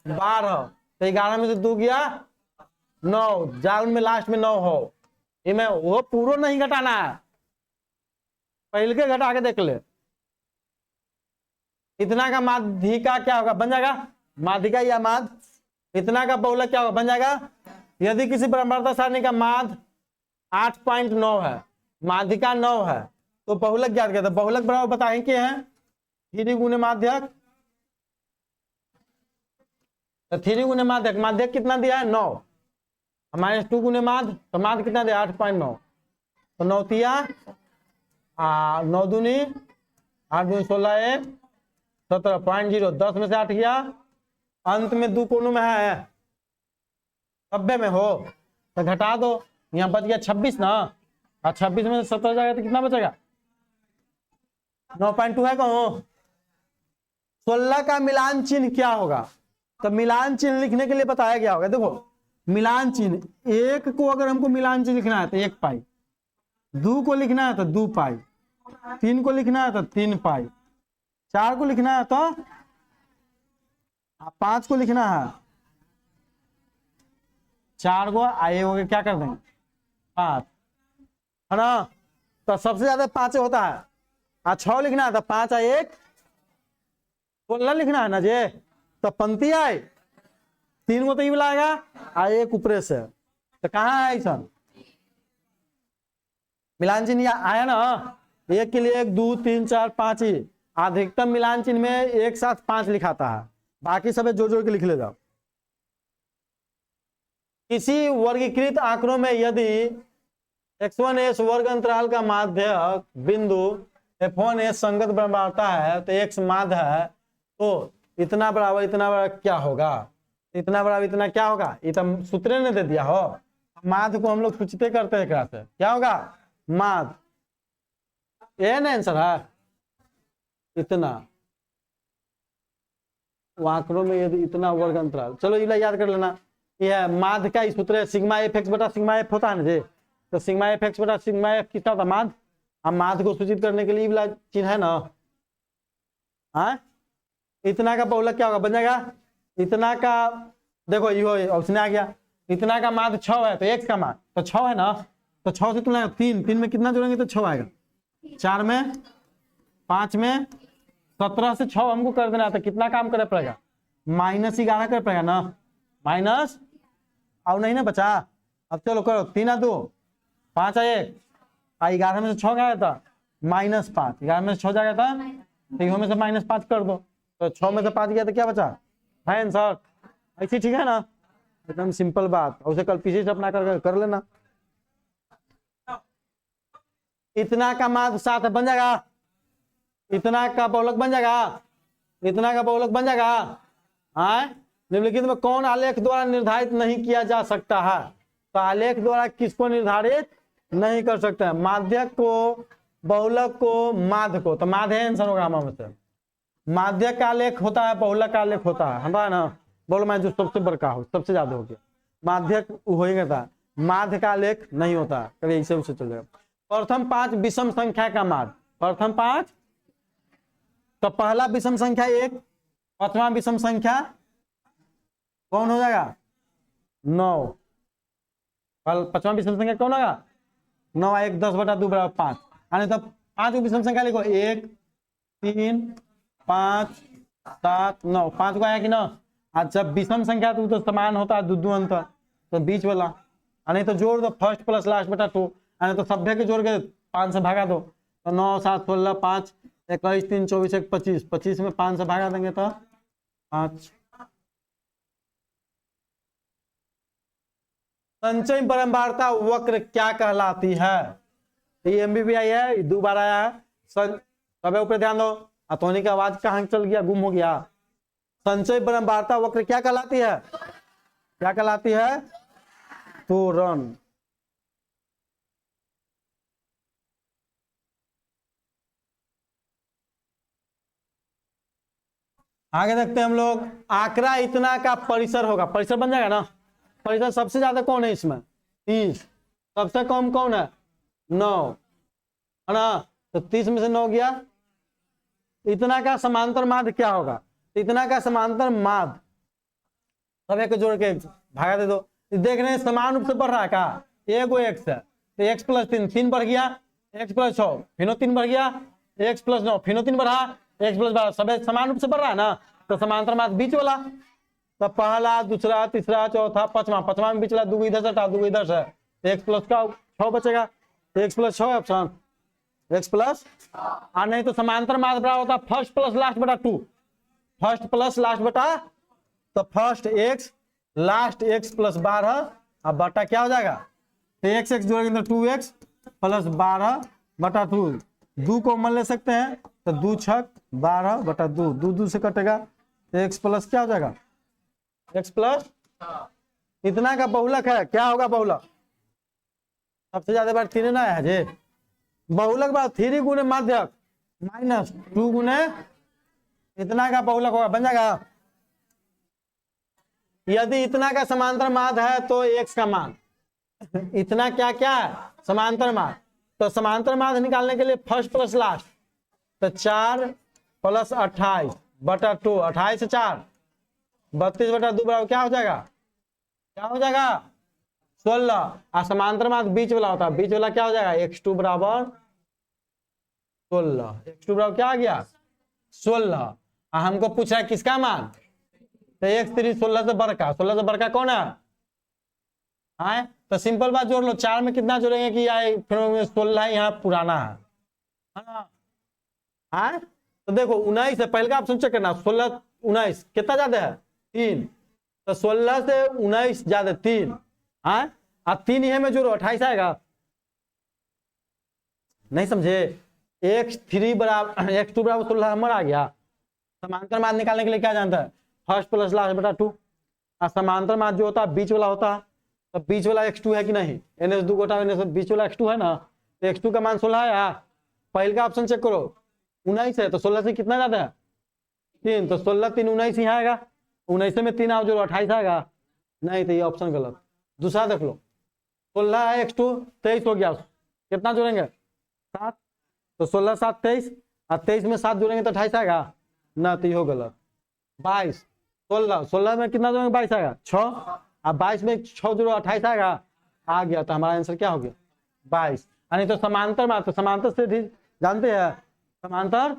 12, तो 11 में से 2 गया 9, जाल में लास्ट में 9 हो, ये में वो पूरा नहीं घटाना है, पहले के घटा के देख ले। इतना का माध्यिका क्या होगा, बन जाएगा माध्यिका या माध्य। इतना का बहुलक क्या होगा, बन जाएगा। यदि किसी परम्परागत सारणी का माध्य 8.9 है, माध्यिका 9 है, तो बहुलक ज्ञात करते हैं। बहुलक बराबर बताएं कि हैं 3 गुने माध्यक, तो 3 गुने माध्यक, माध्यक कितना दिया है 9, -2 गुने माध्य, तो माध्य कितना दिया 8.9, तो 9 तिया 9 दूनी 8 दूनी 16 1 17.0, 10 में से 8 गया, अंत में 2 कोनों में है 90 में हो, तो घटा दो, यहाँ बच गया 26 ना, और 26 में से 17 जाएगा तो कितना बचेगा 9.2 है कहूं। 16 का मिलान चिन्ह क्या होगा, तो मिलान चिन्ह लिखने के लिए बताया गया होगा। देखो मिलान चिन्ह, 1 को अगर हमको मिलान चिन्ह लिखना है तो 1 पाई, 2 को लिखना है तो 2 पाई, 3 को लिखना है तो 3 पाई, 4 को लिखना है तो 5 को लिखना है 4 को आए हो गए, क्या कर देंगे 5, है ना। तो सबसे ज्यादा 5 होता है, 6 लिखना है तो 5 आए 1, 16 लिखना है ना जे, तो पंक्ति आए 3 को तो ये लाएगा आए 1 ऊपरे से, तो कहाँ है ऐसा मिलान चिन्ह आया ना, 1 के लिए 1 2 3 4 5 ही, अधिकतम मिलान चिन्ह में एक साथ 5 लिखाता है, बाकी सब जोड़ जोड़ के लिख ले जाओ। किसी वर्गीकृत आंकड़ों में यदि x1 s वर्ग अंतराल का माध्यक बिंदु f1 s संगत बनता है तो x माध्य है, तो इतना बराबर क्या होगा, इतना बराबर इतना क्या होगा, ये तो सूत्र ने दे दिया हो। माध्य को हम लोग सूचित करते हैं क्या से, क्या होगा माध्य, ये ना आंसर है इतना, आंकड़ों में यदि इतना वर्ग अंतराल, चलो ये याद कर लेना, यह माध्य का सूत्र है सिग्मा एफ एक्स बटा सिग्मा एफ होता है ना जी, तो सिग्मा एफ एक्स बटा सिग्मा एफ कितना होता माध्य। अब माध्य को सूचित करने के लिए वाला चिन्ह है ना, हाँ इतना का बहुलक क्या होगा बन जाएगा, इतना का देखो ये ऑप्शन आ गया, इतना का माध्य 6 है तो x का मान तो 6 है ना, तो 6 से तुलना 3, 3 में कितना जोड़ेंगे तो 6 आएगा, 4 में 5 में 17 से 6 हमको कर देना, तो कितना काम करे पड़ेगा -11 कर पड़ेगा ना, माइनस और नहीं ना बचा। अब चलो करो 3 और 2 5 और 1 11 में से 6 गया था -5, 11 में से 6 जाएगा था तो में से -5 कर दो, तो 6 में से 5 गया तो क्या बचा है आंसर। ऐसे ठीक है ना, एकदम सिंपल बात, उसे कल पीछे से अपना कर लेना। इतना का माध्य 7 बन जाएगा, इतना का बहुलक बन जाएगा, इतना का बहुलक बन जाएगा। निम्नलिखित में कौन आलेख द्वारा निर्धारित नहीं किया जा सकता है, तो आलेख द्वारा किसको निर्धारित नहीं कर सकते हैं, माध्यक को, बहुलक को, माध्य को, तो माध्य आंसर होगा हमारे से। माध्यक का आलेख होता है, बहुलक का आलेख होता है, हमारा ना बोलो मैं जो सबसे बड़का हो सबसे ज्यादा हो गया, माध्यक होगा, माध्य का आलेख नहीं होता, कभी ऐसे उसे चलेगा। प्रथम 5 विषम संख्या का माध्य, प्रथम 5, तो पहला विषम संख्या 1, पांचवा विषम संख्या कौन हो जाएगा 9, पांचवा विषम संख्या कौन होगा 9, 1 10 बटा 2 बराबर 5, यानी तो 5 विषम संख्या लिखो 1 3 5 7 9, 5 को आया कि ना। आज जब विषम संख्या तो समान होता है दो अंतर, तो बीच वाला, यानी तो जोड़ दो फर्स्ट प्लस लास्ट बटा 2, यानी तो सभ्य के जोड़ के 5 से भागा दो, तो 9 7 16 5 21 3 24 1 25, 25 में 5 से भागा देंगे तो 5। संचय बारंबारता वक्र क्या कहलाती है, ये MBBI है, 2 बार आया है, सब ऊपर ध्यान दो, अतोनी का आवाज कहां चल गया, गुम हो गया। संचय बारंबारता वक्र क्या कहलाती है, क्या कहलाती है त्वरण। आगे देखते हैं हम लोग, आंकड़ा इतना का परिसर होगा, परिसर बन जाएगा ना, परिसर सबसे ज्यादा कौन है इसमें 30, सबसे कम कौन है 9 है ना, तो 30 में से 9 गया, इतना का समांतर माध्य क्या होगा, इतना का समांतर माध्य सब एक जोड़ के भागा दे दो, देख रहे हैं समान रूप से बढ़ रहा है का, एगो x है तो x प्लस 3, 3 बढ़ गया, x प्लस 6 फिर 3 बढ़ गया, x प्लस 9 फिर 3 बढ़ा, x प्लस 12 सब समान रूप से बढ़ रहा है ना, तो समांतर माध्य बीच वाला, तो पहला दूसरा तीसरा चौथा पांचवा, पांचवा में बीच वाला 2 इधर से हटा 2 इधर से, x प्लस का 6 बचेगा, x plus 6 option x plus, और नहीं तो समांतर माध्य बराबर होता फर्स्ट प्लस लास्ट बटा 2, फर्स्ट प्लस लास्ट बटा, तो first x last x plus 12, अब बटा क्या हो जाएगा, तो x x जोड़ेंगे तो 2x प्लस 12 बटा 2, 2 को मन ले सकते हैं तो 2 छक 12 बटा 2, 2 2 से कटेगा तो x प्लस क्या हो जाएगा, x प्लस, इतना का बहुलक है, क्या होगा बहुलक, सबसे ज्यादा बार 3 ना है जी, बहुलक बार 3 गुने माध्यक -2 गुने इतना का बहुलक होगा, बन जाएगा। यदि इतना का समांतर माध्य है तो x का मान, इतना क्या क्या है समांतर माध्य, तो समांतर माध्य निकालने के लिए फर्स्ट प्लस लास्ट, तो 4 प्लस 28 बटा 2, 28 से 4 32 बटा 2 बराबर क्या हो जाएगा, क्या हो जाएगा 16, और समांतर माध्य बीच वाला होता है, बीच वाला क्या हो जाएगा x2 बराबर 16, x2 बराबर क्या आ गया 16, हमको पूछा है किसका मान, तो x3 16 से बढ़कर, 16 से बढ़कर कौन है, तो सिंपल बात जोड़ लो, 4 में कितना जोड़ेंगे कि फिर 16 यहाँ पुराना है, तो देखो 19 है, पहले का ऑप्शन चेक करना, 16 19 कितना ज्यादा है 3, तो 16 से 19 ज्यादा 3, हाँ, अब 3 ये में जोड़ो 28 आएगा, नहीं समझे। x3 बराबर x2 बराबर 16 नंबर आ गया। समांतर माध्य निकालने के लिए क्या जानता है, फर्स्ट प्लस लास्ट बटा 2। समांतर माध्य जो होता है बीच वाला होता है, तो बीच वाला x2 है कि नहीं, NH2 गोटा NH बीच वाला x2 है ना, तो x2 का मान 16 है। पहले का ऑप्शन चेक करो, 19 है, तो 16 से कितना ज्यादा है 3, तो 16 3 19 ही आएगा, 19 में 3 आओ जो 28 आएगा, नहीं तो ये ऑप्शन गलत। दूसरा देख लो, 16 है x2 23 हो गया, कितना जोड़ेंगे 7, तो 16 7 23, और 23 में 7 जोड़ेंगे तो 28 आएगा ना, तो ये हो गलत। 22 16 में कितना जोड़ेंगे 22 आएगा 6, अब 22 में 6 जोड़ो 28 आएगा, आ गया, तो हमारा आंसर क्या हो गया 22। यानी तो समांतर मात्र, तो समांतर से भी जानते हैं समांतर,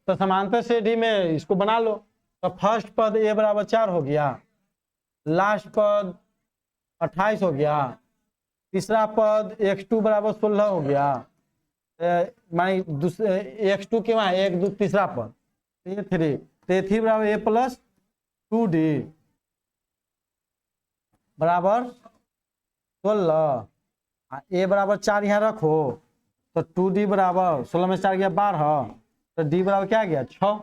तो समांतर से डी में इसको बना लो, तो फर्स्ट पद a बराबर 4 हो गया, लास्ट पद 28 हो गया, तीसरा पद x2 बराबर 16 हो गया, मानी दूसरे x2 के वहां 1 2 तीसरा पद a3, तो a3 बराबर a प्लस 2d बराबर 16, a बराबर 4 यहाँ रखो, तो 2d बराबर 16 में 4 गया 12, तो d बराबर क्या आ गया 6,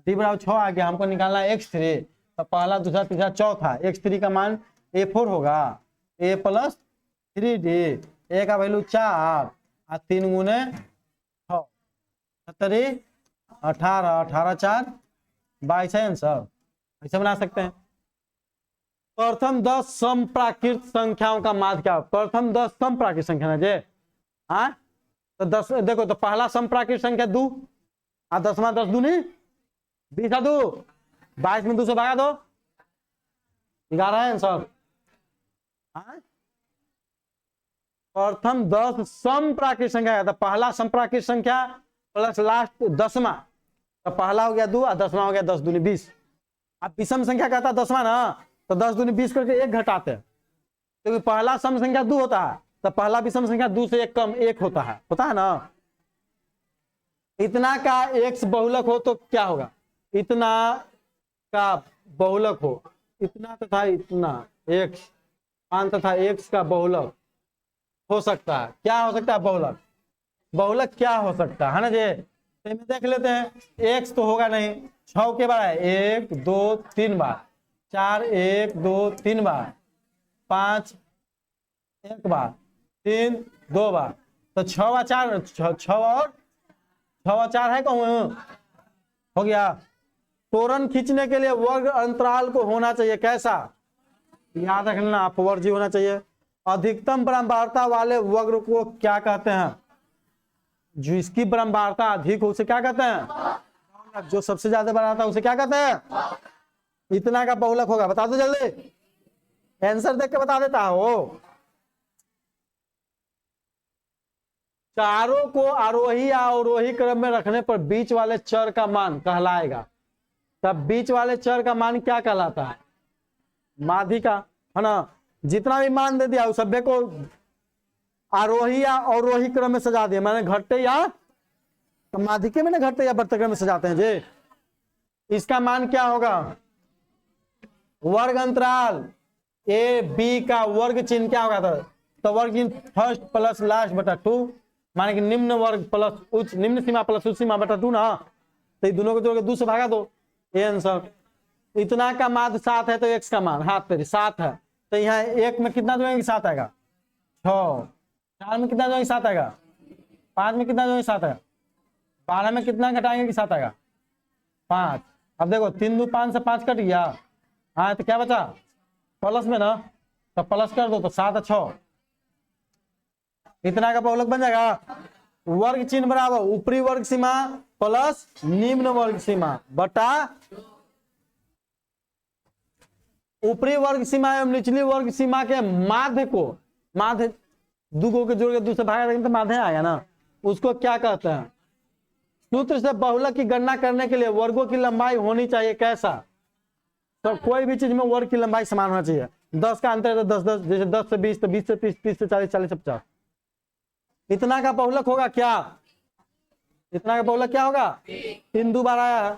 d बराबर 6 आ गया। हमको निकालना है x3, तो पहला दूसरा तीसरा चौथा, x3 का मान a4 होगा, a प्लस 3d, a का वैल्यू 4 और 3 गुने 6 17 18 18 4 22 है आंसर। ऐसे बना सकते हैं। प्रथम 10 समप्राकृत संख्याओं का माध्य क्या, प्रथम 10 समप्राकृत संख्या ना जे, हाँ तो 10 देखो, तो पहला समप्राकृत संख्या 2 और 10वां 10 दूनी 20 2, 22 में 2 से भागा दो 11 है आंसर। प्रथम 10 समप्राकृत संख्या है, तो पहला समप्राकृत संख्या प्लस लास्ट 10वां, तो पहला हो गया 2 और 10वां हो गया 10 दूनी 20। अब विषम संख्या कहता है 10वां ना, तो 10 दूनी 20 करके 1 घटाते हैं, क्योंकि पहला सम संख्या 2 होता है, तो पहला विषम संख्या 2 से 1 कम 1 होता है ना। इतना का x बहुलक हो तो क्या होगा, इतना का बहुलक हो, इतना तथा इतना x मान तथा x का बहुलक हो सकता है, क्या हो सकता है बहुलक, बहुलक क्या हो सकता है ना जी। तो देख लेते हैं, x तो होगा नहीं, 6 के बार 1 2 3 बार, 4 1 2 3 बार, 5 1 बार, 3 2 बार, तो 6 और 4 6 और 4 है कहूँ हो गया। तोरण खींचने के लिए वर्ग अंतराल को होना चाहिए कैसा, याद रखना अपवर्ग होना चाहिए। अधिकतम बारंबारता वाले वक्र को क्या कहते हैं, जो इसकी बारंबारता अधिक हो उसे क्या कहते हैं, जो सबसे ज्यादा बारंबारता उसे क्या कहते हैं, इतना का बहुलक होगा। बता दो जल्दी, आंसर देख के बता देता हो। चारों को आरोही या अवरोही क्रम में रखने पर बीच वाले चर का मान कहलाएगा, तब बीच वाले चर का मान क्या कहलाता है, माध्य का, है ना। जितना भी मान दे दिया उस सभ्य को आरोही या अवरोही क्रम में सजा दिया, मैंने घटते या माध्यिके में घटते या बढ़ते क्रम में सजाते हैं जी। इसका मान क्या होगा, वर्ग अंतराल ए बी का वर्ग चिन्ह क्या होगा, तो वर्ग चिन्ह फर्स्ट प्लस लास्ट बटा 2, माने कि निम्न वर्ग प्लस उच्च, निम्न सीमा प्लस उच्च सीमा बटा 2 ना, तो ये दोनों को जोड़ के 2 से भागा दो, ये आंसर। इतना का माध्य 7 है तो x का मान हाथ तेरी 7 है, तो यहाँ 1 में कितना जोड़ेंगे 7 आएगा 6, 4 में कितना जोड़ेंगे 7 आएगा, 5 में कितना जोड़ेंगे 7 आएगा, 12 में कितना घटाएंगे कि 7 आएगा 5। अब देखो 3 2 5 से 5 कट गया, हाँ तो क्या बचा प्लस में ना, तो प्लस कर दो तो 7 और 6, इतना का बहुलक बन जाएगा। वर्ग चिन्ह बराबर ऊपरी वर्ग सीमा प्लस निम्न वर्ग सीमा बटा ऊपरी वर्ग सीमा एवं निचली वर्ग सीमा के माध्य को, माध्य दो के जोड़ के दूसरे भागा देंगे तो माध्य आएगा ना, उसको क्या कहते हैं। सूत्र से बहुलक की गणना करने के लिए वर्गों की लंबाई होनी चाहिए कैसा, तो कोई भी चीज में वर्ग की लंबाई समान होना चाहिए। 10 का अंतर है तो 10 10, जैसे 10 से 20 तो 20 से 30, 30 से 40, 40 से 50। इतना का बहुलक होगा क्या, इतना का बहुलक क्या होगा, 3 2 बार आया है।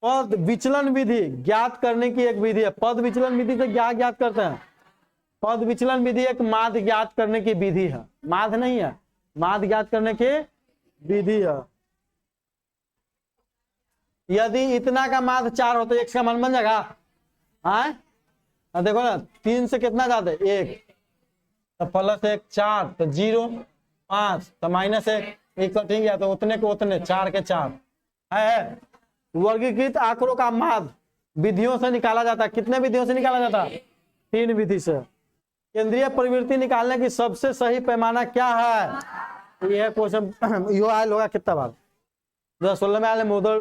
पद विचलन विधि ज्ञात करने की एक विधि है, पद विचलन विधि से क्या ज्ञात करते हैं, पद विचलन विधि एक माध्य ज्ञात करने की विधि है, माध्य नहीं है, माध्य ज्ञात करने की विधि है। यदि इतना का माध्य 4 हो तो x का मान बन जाएगा। देखो ना 3 से कितना ज्यादा है 1, तो +1 4, तो 0 5, तो -1 कट गया, तो उतने के उतने 4 के 4 है। वर्गीकृत आंकड़ों का माध्य विधियों से निकाला जाता है। कितने विधियों से निकाला जाता है? 3 विधि से। केंद्रीय प्रवृत्ति निकालने की सबसे सही पैमाना क्या है? यह क्वेश्चन यो आयल होगा कितना बार 2016 में आया मॉडल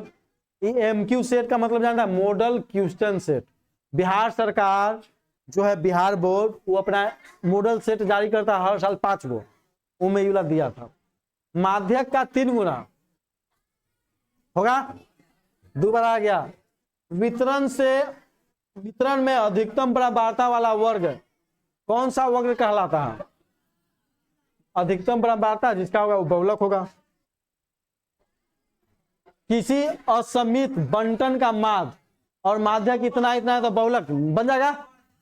MQ सेट का मतलब जानता है, मॉडल क्वेश्चन सेट। बिहार सरकार जो है बिहार बोर्ड वो अपना मॉडल सेट जारी करता है हर साल 5 गो, उनमें ये वाला दिया था। माध्यक का 3 गुना होगा, 2 बार आ गया। वितरण में अधिकतम बराबरता वाला वर्ग कौन सा वर्ग कहलाता है? अधिकतम बराबरता जिसका होगा वो बहुलक होगा। किसी असमित बंटन का माध्य और माध्यक इतना इतना है तो बहुलक बन जाएगा।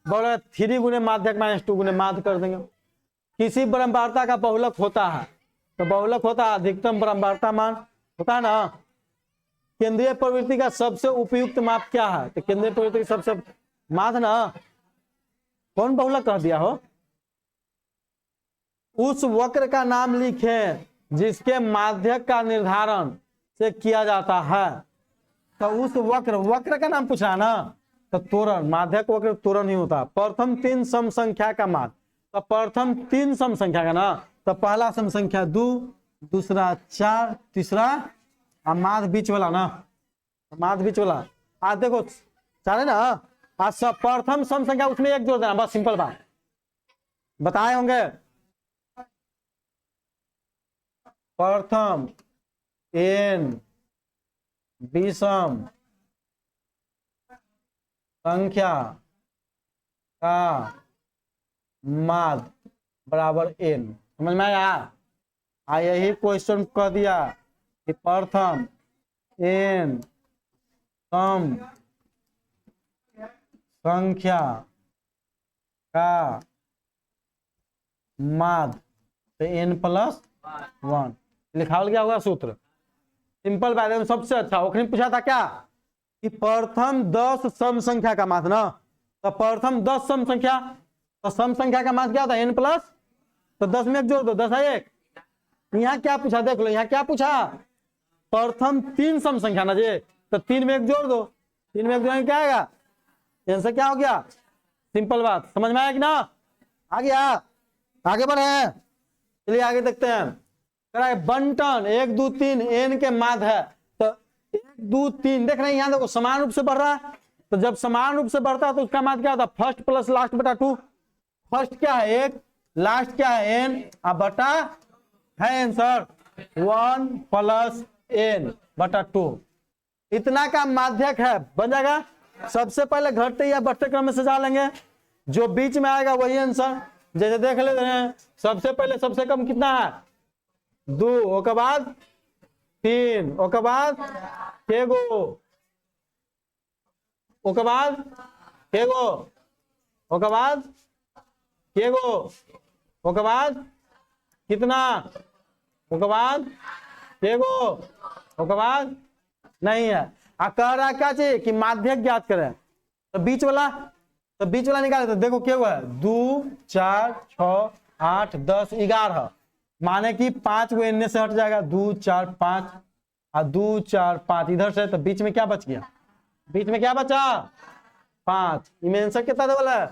बहुलक 3 गुने माध्यक -2 गुने माध्य कर देंगे। किसी बराबरता का बहुलक होता है तो बहुलक होता है अधिकतम बराबरता मान होता है ना। केंद्रीय प्रवृत्ति का सबसे उपयुक्त माप क्या है? तो केंद्रीय प्रवृत्ति की सबसे माध्य ना, कौन बहुलक कह दिया हो? उस वक्र का नाम लिखें जिसके माध्यक का निर्धारण से किया जाता है। तो उस वक्र का नाम पूछा ना, तो त्वरण, माध्यक वक्र त्वरण ही होता। प्रथम 3 सम संख्या का माध्य, तो प्रथम 3 सम संख्या का ना, तो पहला सम संख्या 2, दूसरा 4, तीसरा माध्य बीच वाला ना, माध्य बीच वाला। आज देखो 4 है ना, आज सब प्रथम सम संख्या उसमें 1 जोड़ देना, बस सिंपल बात बताए होंगे। प्रथम n विषम संख्या का माध्य बराबर n, समझ में आया? यही क्वेश्चन कह दिया कि प्रथम n सम संख्या का माध्य तो n+1 लिखा गया होगा सूत्र। सिंपल बात है, सबसे अच्छा। ओखरी पूछा था क्या कि प्रथम 10 सम संख्या का माध्य ना, तो प्रथम 10 सम संख्या, तो सम संख्या का माध्य क्या होता है? n+, तो 10 में 1 जोड़ दो, 10 है 1। यहाँ क्या पूछा देख लो, यहाँ क्या पूछा? प्रथम 3 सम संख्या ना जे, तो 3 में 1 जोड़ दो, 3 में 1 जोड़ेंगे क्या आएगा? आंसर क्या हो गया? सिंपल बात, समझ में आया कि ना? आ गया? आगे बढ़े, चलिए आगे देखते हैं। बंटन 1 2 3 n के माध्य है, तो 1 2 3 देख रहे हैं, यहाँ देखो समान रूप से बढ़ रहा है। तो जब समान रूप से बढ़ता है तो उसका माध्य क्या होता है? फर्स्ट प्लस लास्ट बटा 2। फर्स्ट क्या है 1, लास्ट क्या है n, अब बटा है आंसर 1 + n बटा 2। इतना का माध्यक है, बन जाएगा। सबसे पहले घटते या बढ़ते क्रम में सजा लेंगे, जो बीच में आएगा वही आंसर। जैसे देख लेते हैं, सबसे पहले सबसे कम कितना है? 2, उसके बाद 3, उसके बाद केगो, उसके बाद केगो, उसके बाद केगो, उसके बाद कितना, उसके बाद केगो, उसके बाद नहीं है। कह रहा क्या चाहिए कि माध्यक ज्ञात करें, तो बीच वाला निकाले। तो देखो क्या हुआ है? 2 4 6 8 10 11, माने कि 5 गो इनमें से हट जाएगा, 2 4 5 और 2 4 5 इधर से, तो बीच में क्या बच गया? बीच में क्या बचा? 5। इनमें आंसर कितना दे वाला है?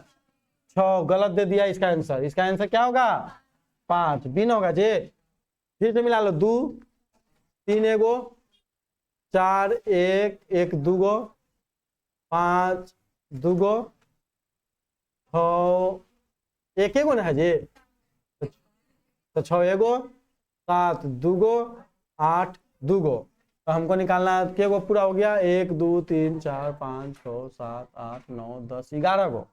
6, गलत दे दिया इसका आंसर। इसका आंसर क्या होगा? 5 बिन होगा जी। फिर से मिला लो, 2 3 एगो, 4 1 1 2 गो, 5 2 गो, 6 1 एगो ना है जी, तो 6 एगो, 7 2 गो, 8 2 गो। तो हमको निकालना है क्या गो पूरा हो गया? 1 2 3 4 5 6 7 8 9 10 11 गो।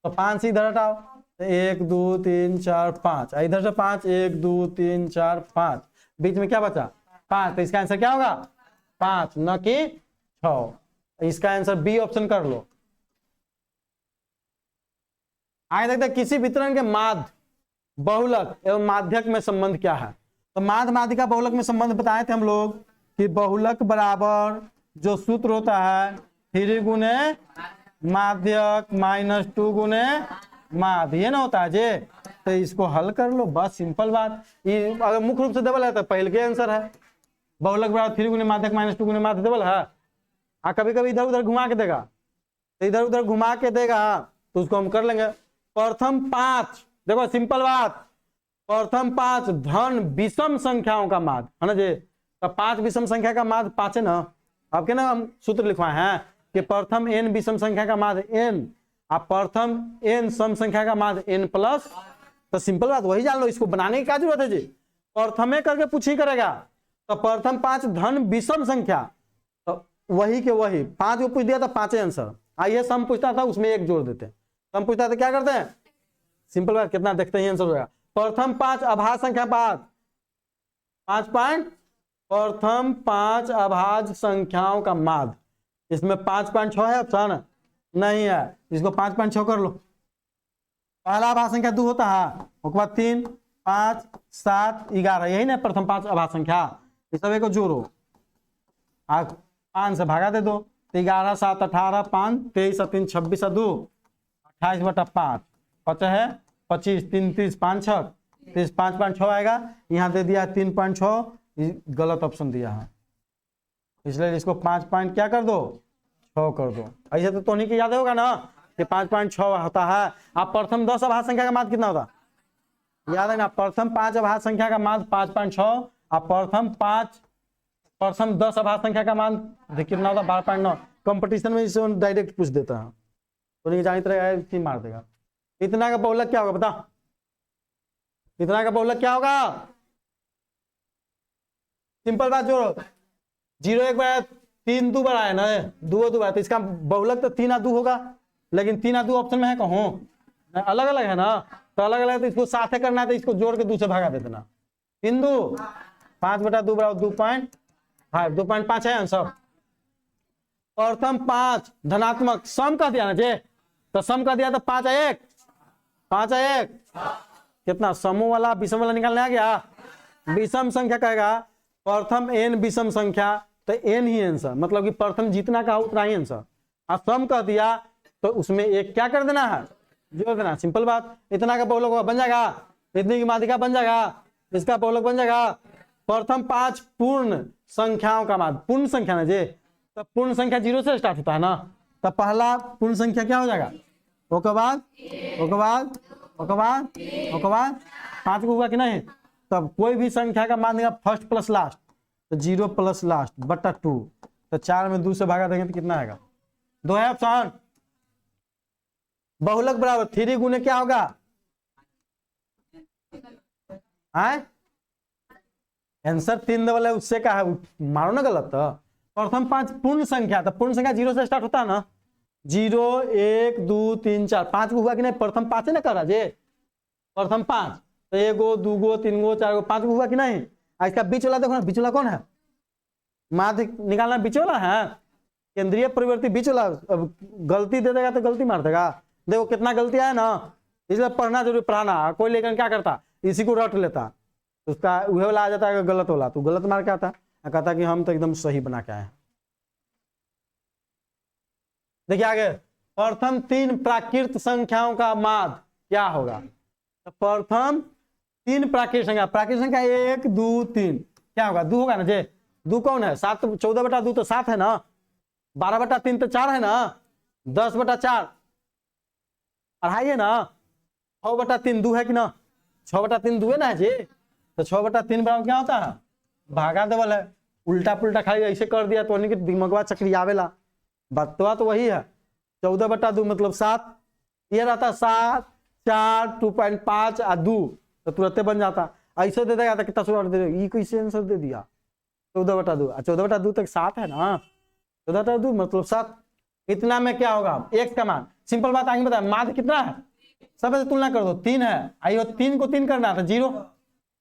तो 5 इधर हटाओ, तो 1 2 3 4 5, इधर से 5 1 2 3 4 5, बीच में क्या बचा? 5। तो इसका आंसर क्या होगा? 5 न कि 6। इसका आंसर बी ऑप्शन कर लो। आगे देखते हैं किसी वितरण के माध्य, बहुलक एवं माध्यक में संबंध क्या है। तो माध्य माध्यिका बहुलक में संबंध बताए थे हम लोग कि बहुलक बराबर जो सूत्र होता है 3 गुने माध्यक -2 गुने माध्य, ये ना होता है जे। तो इसको हल कर लो, बस सिंपल बात। ये अगर मुख्य रूप से डबल है तो पहले के आंसर है। बहुलक बराबर 3 गुने माध्यक -2 गुने माध्य डबल है। कभी कभी इधर उधर घुमा के देगा, तो इधर उधर घुमा के देगा तो उसको हम कर लेंगे। प्रथम 5, देखो सिंपल बात, प्रथम 5 धन विषम संख्याओं का माध्य है ना जी। तो 5 विषम संख्या का माध्य 5 है ना। अब के ना हम सूत्र लिखवाए हैं कि प्रथम n विषम संख्या का माध्य n, आप प्रथम n सम संख्या का माध्य n प्लस। तो सिंपल बात वही जान लो, इसको बनाने की क्या जरूरत है जी, प्रथमे करके पूछ ही करेगा। तो प्रथम 5 धन विषम संख्या, तो वही के वही 5 को पूछ दिया था 5 आंसर। आइए सम पूछता था उसमें 1 जोड़ देते, सम पूछता था क्या करते हैं, सिंपल बात कितना देखते हैं आंसर होगा। प्रथम 5 अभाज्य संख्या 5 पॉइंट, प्रथम 5 अभाज्य संख्याओं का माध्य, इसमें 5.6 है ऑप्शन नहीं है, इसको 5.6 कर लो। पहला अभाज्य संख्या 2 होता है, उसके बाद 3 5 7 11, यही ना प्रथम 5 अभाज्य संख्या। इस सभी को जोड़ो, 5 से भागा दे दो, 11 7 18 5 23 3 26 2 28/5 बचा है 25 3 30 5 6 30 5.6 आएगा। यहाँ दे दिया 3.6, गलत ऑप्शन दिया है, इसलिए इसको 5 पॉइंट क्या कर दो 6 कर दो। ऐसे तो नहीं कि याद होगा ना कि 5.6 होता है। आप प्रथम 10 अभाज्य संख्या का माध्य कितना होता याद है ना, प्रथम 5 अभाज्य संख्या का माध्य 5.6, आप प्रथम 10 अभाज्य संख्या का माध्य कितना होता 12.9। कंपटीशन में इसे डायरेक्ट पूछ देता है, तो नहीं जानी तरह मार देगा। इतना का बहुलक क्या होगा बता, इतना का बहुलक क्या होगा, सिंपल बात जोड़ो, 0 1 बार 3 2 बार आया ना, 2 2 बार, तो इसका बहुलक तो 3 2 होगा, लेकिन 3 2 ऑप्शन में है कहूँ अलग अलग है ना, तो अलग अलग, तो इसको साथ करना है तो इसको जोड़ के 2 से भगा दे देना। 3 2 5/2 बराबर 2.5, 2.5 है आंसर। प्रथम 5 धनात्मक सम कर दिया ना जे, तो सम कर दिया तो 5 1 कितना समूह वाला विषम वाला निकालने आ गया। विषम संख्या कहेगा प्रथम n विषम संख्या, तो n ही आंसर, मतलब कि प्रथम जितना का उतना ही आंसर। आप सम कर दिया तो उसमें एक क्या कर देना है जोड़ देना, सिंपल बात। इतना का बहुलक बन जाएगा, इतनी की माध्यिका बन जाएगा, इसका बहुलक बन जाएगा। प्रथम 5 पूर्ण संख्याओं का माध्य, पूर्ण संख्या ना जे, तो पूर्ण संख्या 0 से स्टार्ट होता है ना, तो पहला पूर्ण संख्या क्या हो जाएगा, उसके बाद 5 को हुआ कि नहीं, तब कोई भी संख्या का मान देगा फर्स्ट प्लस लास्ट, तो 0 प्लस लास्ट बटा 2, तो 4 में 2 से भागा देंगे तो कितना आएगा 2 है ऑप्शन। बहुलक बराबर 3 गुने क्या होगा आंसर 3 डबल है, उससे क्या है मारो ना गलत। तो प्रथम 5 पूर्ण संख्या, तो पूर्ण संख्या 0 से स्टार्ट होता है ना, 0 1 2 3 4 5 को हुआ कि नहीं, प्रथम 5 है ना करा जे, प्रथम 5, तो 1 2 3 4 5 को हुआ कि नहीं। इसका बीच वाला देखो ना, बीच वाला कौन है, माध्य निकालना बीच वाला है, केंद्रीय परिवर्ती बीच वाला। अब गलती दे देगा तो गलती मार देगा, देखो कितना गलती है ना, इसलिए पढ़ना जरूरी, पढ़ाना। कोई लेकर क्या करता इसी को रट लेता, उसका वह वाला आ जाता है गलत वाला, तो गलत मार के आता, कहता कि हम तो एकदम सही बना के आए हैं। देखिए आगे, प्रथम 3 प्राकृत संख्याओं का माध्य क्या होगा, तो प्रथम 3 प्राकृत संख्या 1 2 3 क्या होगा 2 होगा ना जे, 2 कौन है 7, 14/2 तो 7 है ना, 12/3 तो 4 है ना, 10/4 2.5 है ना, 6/3 2 है कि ना, 6/3 2 है ना जी, तो 6/3 बराबर क्या होता है भागा देवल है। उल्टा पुल्टा खाली ऐसे कर दिया तो दिमागवा चक्री आवेला, बतवा तो वही है। 14/2 मतलब 7, ये रहता 7 4 2.5 और 2, तो तुरंत बन जाता। ऐसे दे देगा तो कितना सुधार दे, ये कैसे आंसर दे दिया 14/2, 14/2 तक 7 है ना, 14/2 मतलब 7। इतना में क्या होगा x का मान, सिंपल बात आगे बताया, माध्य कितना है सब से तुलना कर दो, 3 है, आइयो 3 को 3 करना था 0,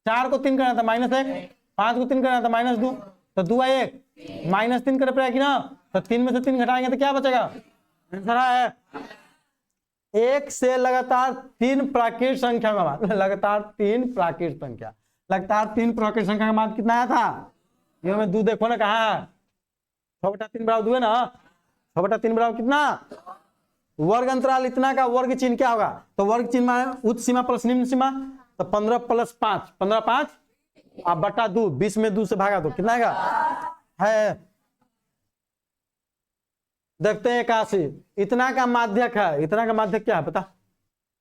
4 को 3 करना था -1, 5 को 3 करना था -2, तो 2 है 1, -3 करे पड़ेगा कि ना, तो 3 में से 3 घटाएंगे तो क्या बचेगा आंसर है एक से लगातार 3 प्राकृत संख्या का मान, लगातार 3 प्राकृत संख्या, लगातार 3 प्राकृत संख्या का मान कितना आया था? ये में दू देखो ना कहा है, 6/3 बराबर 2 है ना, 6/3 बराबर कितना? वर्ग अंतराल इतना का वर्ग चिन्ह क्या होगा? तो वर्ग चिन्ह में उच्च सीमा प्लस निम्न सीमा, तो 15 + 5, 15 5 आप बटा 2, 20 में 2 से भागा दो, कितना आएगा? है देखते हैं 81। इतना का माध्यक है, इतना का माध्यक क्या है पता?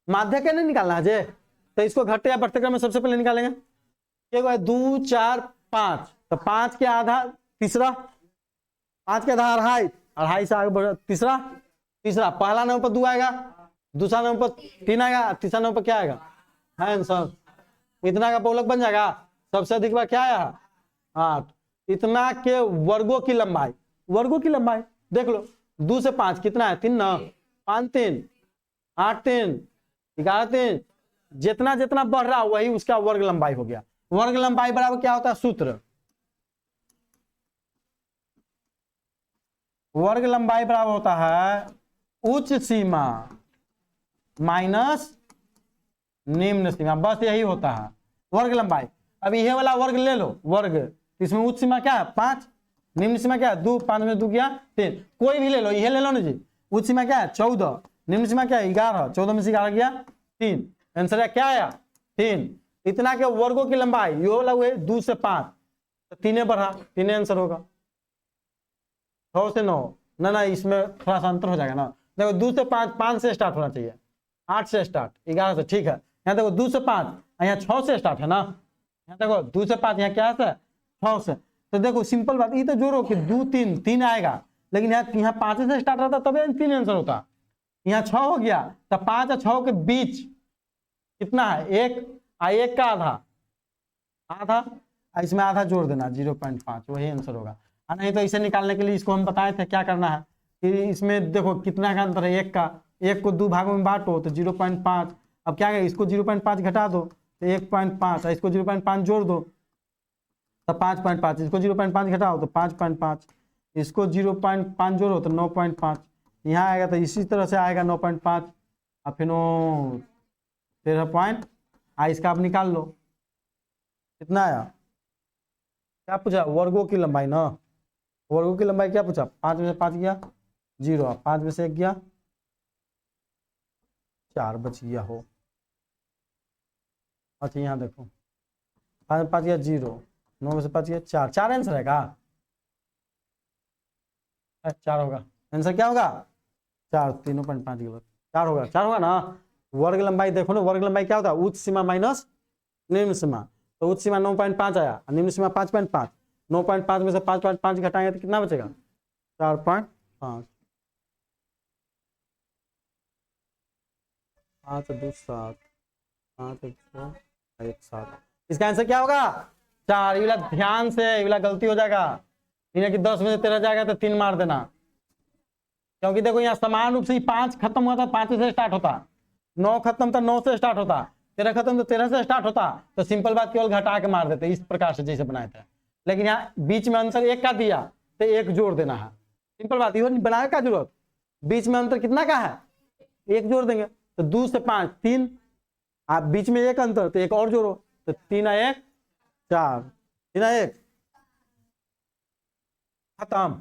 माध्यक है नहीं निकालना है जे, तो इसको घटते या बढ़ते क्रम में सबसे पहले निकालेंगे। क्या है? 2 4 5, तो 5 के आधा तीसरा, 5 के आधा अढ़ाई, अढ़ाई से आगे बढ़ तीसरा, तीसरा पहला नंबर पर 2 आएगा, दूसरा नंबर पर 3 आएगा, तीसरा नंबर पर क्या आएगा? है आंसर। इतना का बहुलक बन जाएगा। सबसे अधिक बार क्या आया? 8। इतना के वर्गों की लंबाई, वर्गों की लंबाई देख लो, 2 से 5 कितना है? 3 ना, 5 3 8 3 11 3, जितना जितना बढ़ रहा वही उसका वर्ग लंबाई हो गया। वर्ग लंबाई बराबर क्या होता है? सूत्र वर्ग लंबाई बराबर होता है उच्च सीमा माइनस निम्न सीमा, बस यही होता है वर्ग लंबाई। अब ये वाला वर्ग ले लो, वर्ग, इसमें उच्च सीमा क्या है? 5, निम्न सीमा क्या है? 2, 5 में 2 गया 3, कोई भी ले लो, ये ले लो ना जी। उच्च सीमा क्या है? 14, निम्न सीमा क्या है? 11, 14 में से 11 गया 3, आंसर क्या आया? 3। इतना के वर्गों की लंबाई ये वाला हुए 2 से 5, तो 3 बढ़ा, 3 आंसर होगा। 6 से 9 ना, इसमें थोड़ा सा अंतर हो जाएगा ना। देखो 2 से 5, 5 से स्टार्ट होना चाहिए, 8 से स्टार्ट, 11 से, ठीक है। यहाँ देखो 2 से 5, यहाँ 6 से स्टार्ट है ना, यहाँ देखो 2 से 5, यहाँ क्या है? 6 से। तो देखो सिंपल बात, ये तो जोड़ो कि 2 3 3 आएगा, लेकिन यहाँ 5 से स्टार्ट रहता तब 3 आंसर होता। यहाँ 6 हो गया, तो 5 और 6 के बीच कितना है? 1, 1 का आधा, आधा, इसमें आधा जोड़ देना 0.5, वही आंसर होगा। नहीं तो इसे निकालने के लिए इसको हम बताए थे क्या करना है कि इसमें देखो कितना का अंतर है? 1 का, 1 को 2 भागों में बांटो तो 0.5। अब क्या है? इसको 0.5 घटा दो तो 1.5, इसको 0.5 जोड़ दो तो 5.5, इसको 0.5 घटाओ तो 5.5, इसको 0.5 जोड़ो तो 9.5, यहाँ आएगा तो इसी तरह से आएगा 9.5 और फिर 13 पॉइंट। इसका आप निकाल लो कितना आया? क्या पूछा? वर्गों की लंबाई ना, वर्गों की लंबाई क्या पूछा? 5 में से 5 गया 0, 5 में से 1 गया 4 बच गया हो। अच्छा यहाँ देखो 5 में 5 गया 0, 9 में से 5 गया 4, 4 आंसर है का? 4 होगा आंसर, क्या होगा? 4, 3.5 गलत, 4 होगा, 4 होगा ना। वर्ग लंबाई देखो ना, वर्ग लंबाई क्या होता है? उच्च सीमा माइनस निम्न सीमा, तो उच्च सीमा 9.5 आया, निम्न सीमा 5.5, 9.5 में से 5.5 घटाएंगे तो कितना बचेगा? 4.5, 5 2 7, 5 1 7, इसका आंसर क्या होगा? 4। ये वाला ध्यान से, ये वाला गलती हो जाएगा, इन्हें कि 10 में से 13 जाएगा तो 3 मार देना, क्योंकि देखो यहाँ समान रूप से 5 खत्म हुआ था 5 से स्टार्ट होता, 9 खत्म था 9 से स्टार्ट होता, 13 खत्म तो 13 से स्टार्ट होता, तो सिंपल बात केवल घटा के मार देते इस प्रकार से जैसे बनाए थे। लेकिन यहाँ बीच में आंसर 1 का दिया तो 1 जोड़ देना है, सिंपल बात, ये बनाने का जरूरत। बीच में अंतर कितना का है? 1 जोड़ देंगे तो 2 से 5 3, आप बीच में 1 अंतर तो 1 और जोड़ो तो 3 1 4, 3 1 खत्म।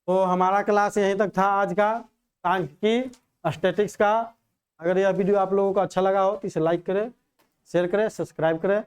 तो हमारा क्लास यहीं तक था आज का, सांख्यिकी स्टैटिक्स का। अगर यह वीडियो आप लोगों को अच्छा लगा हो तो इसे लाइक करें, शेयर करें, सब्सक्राइब करें।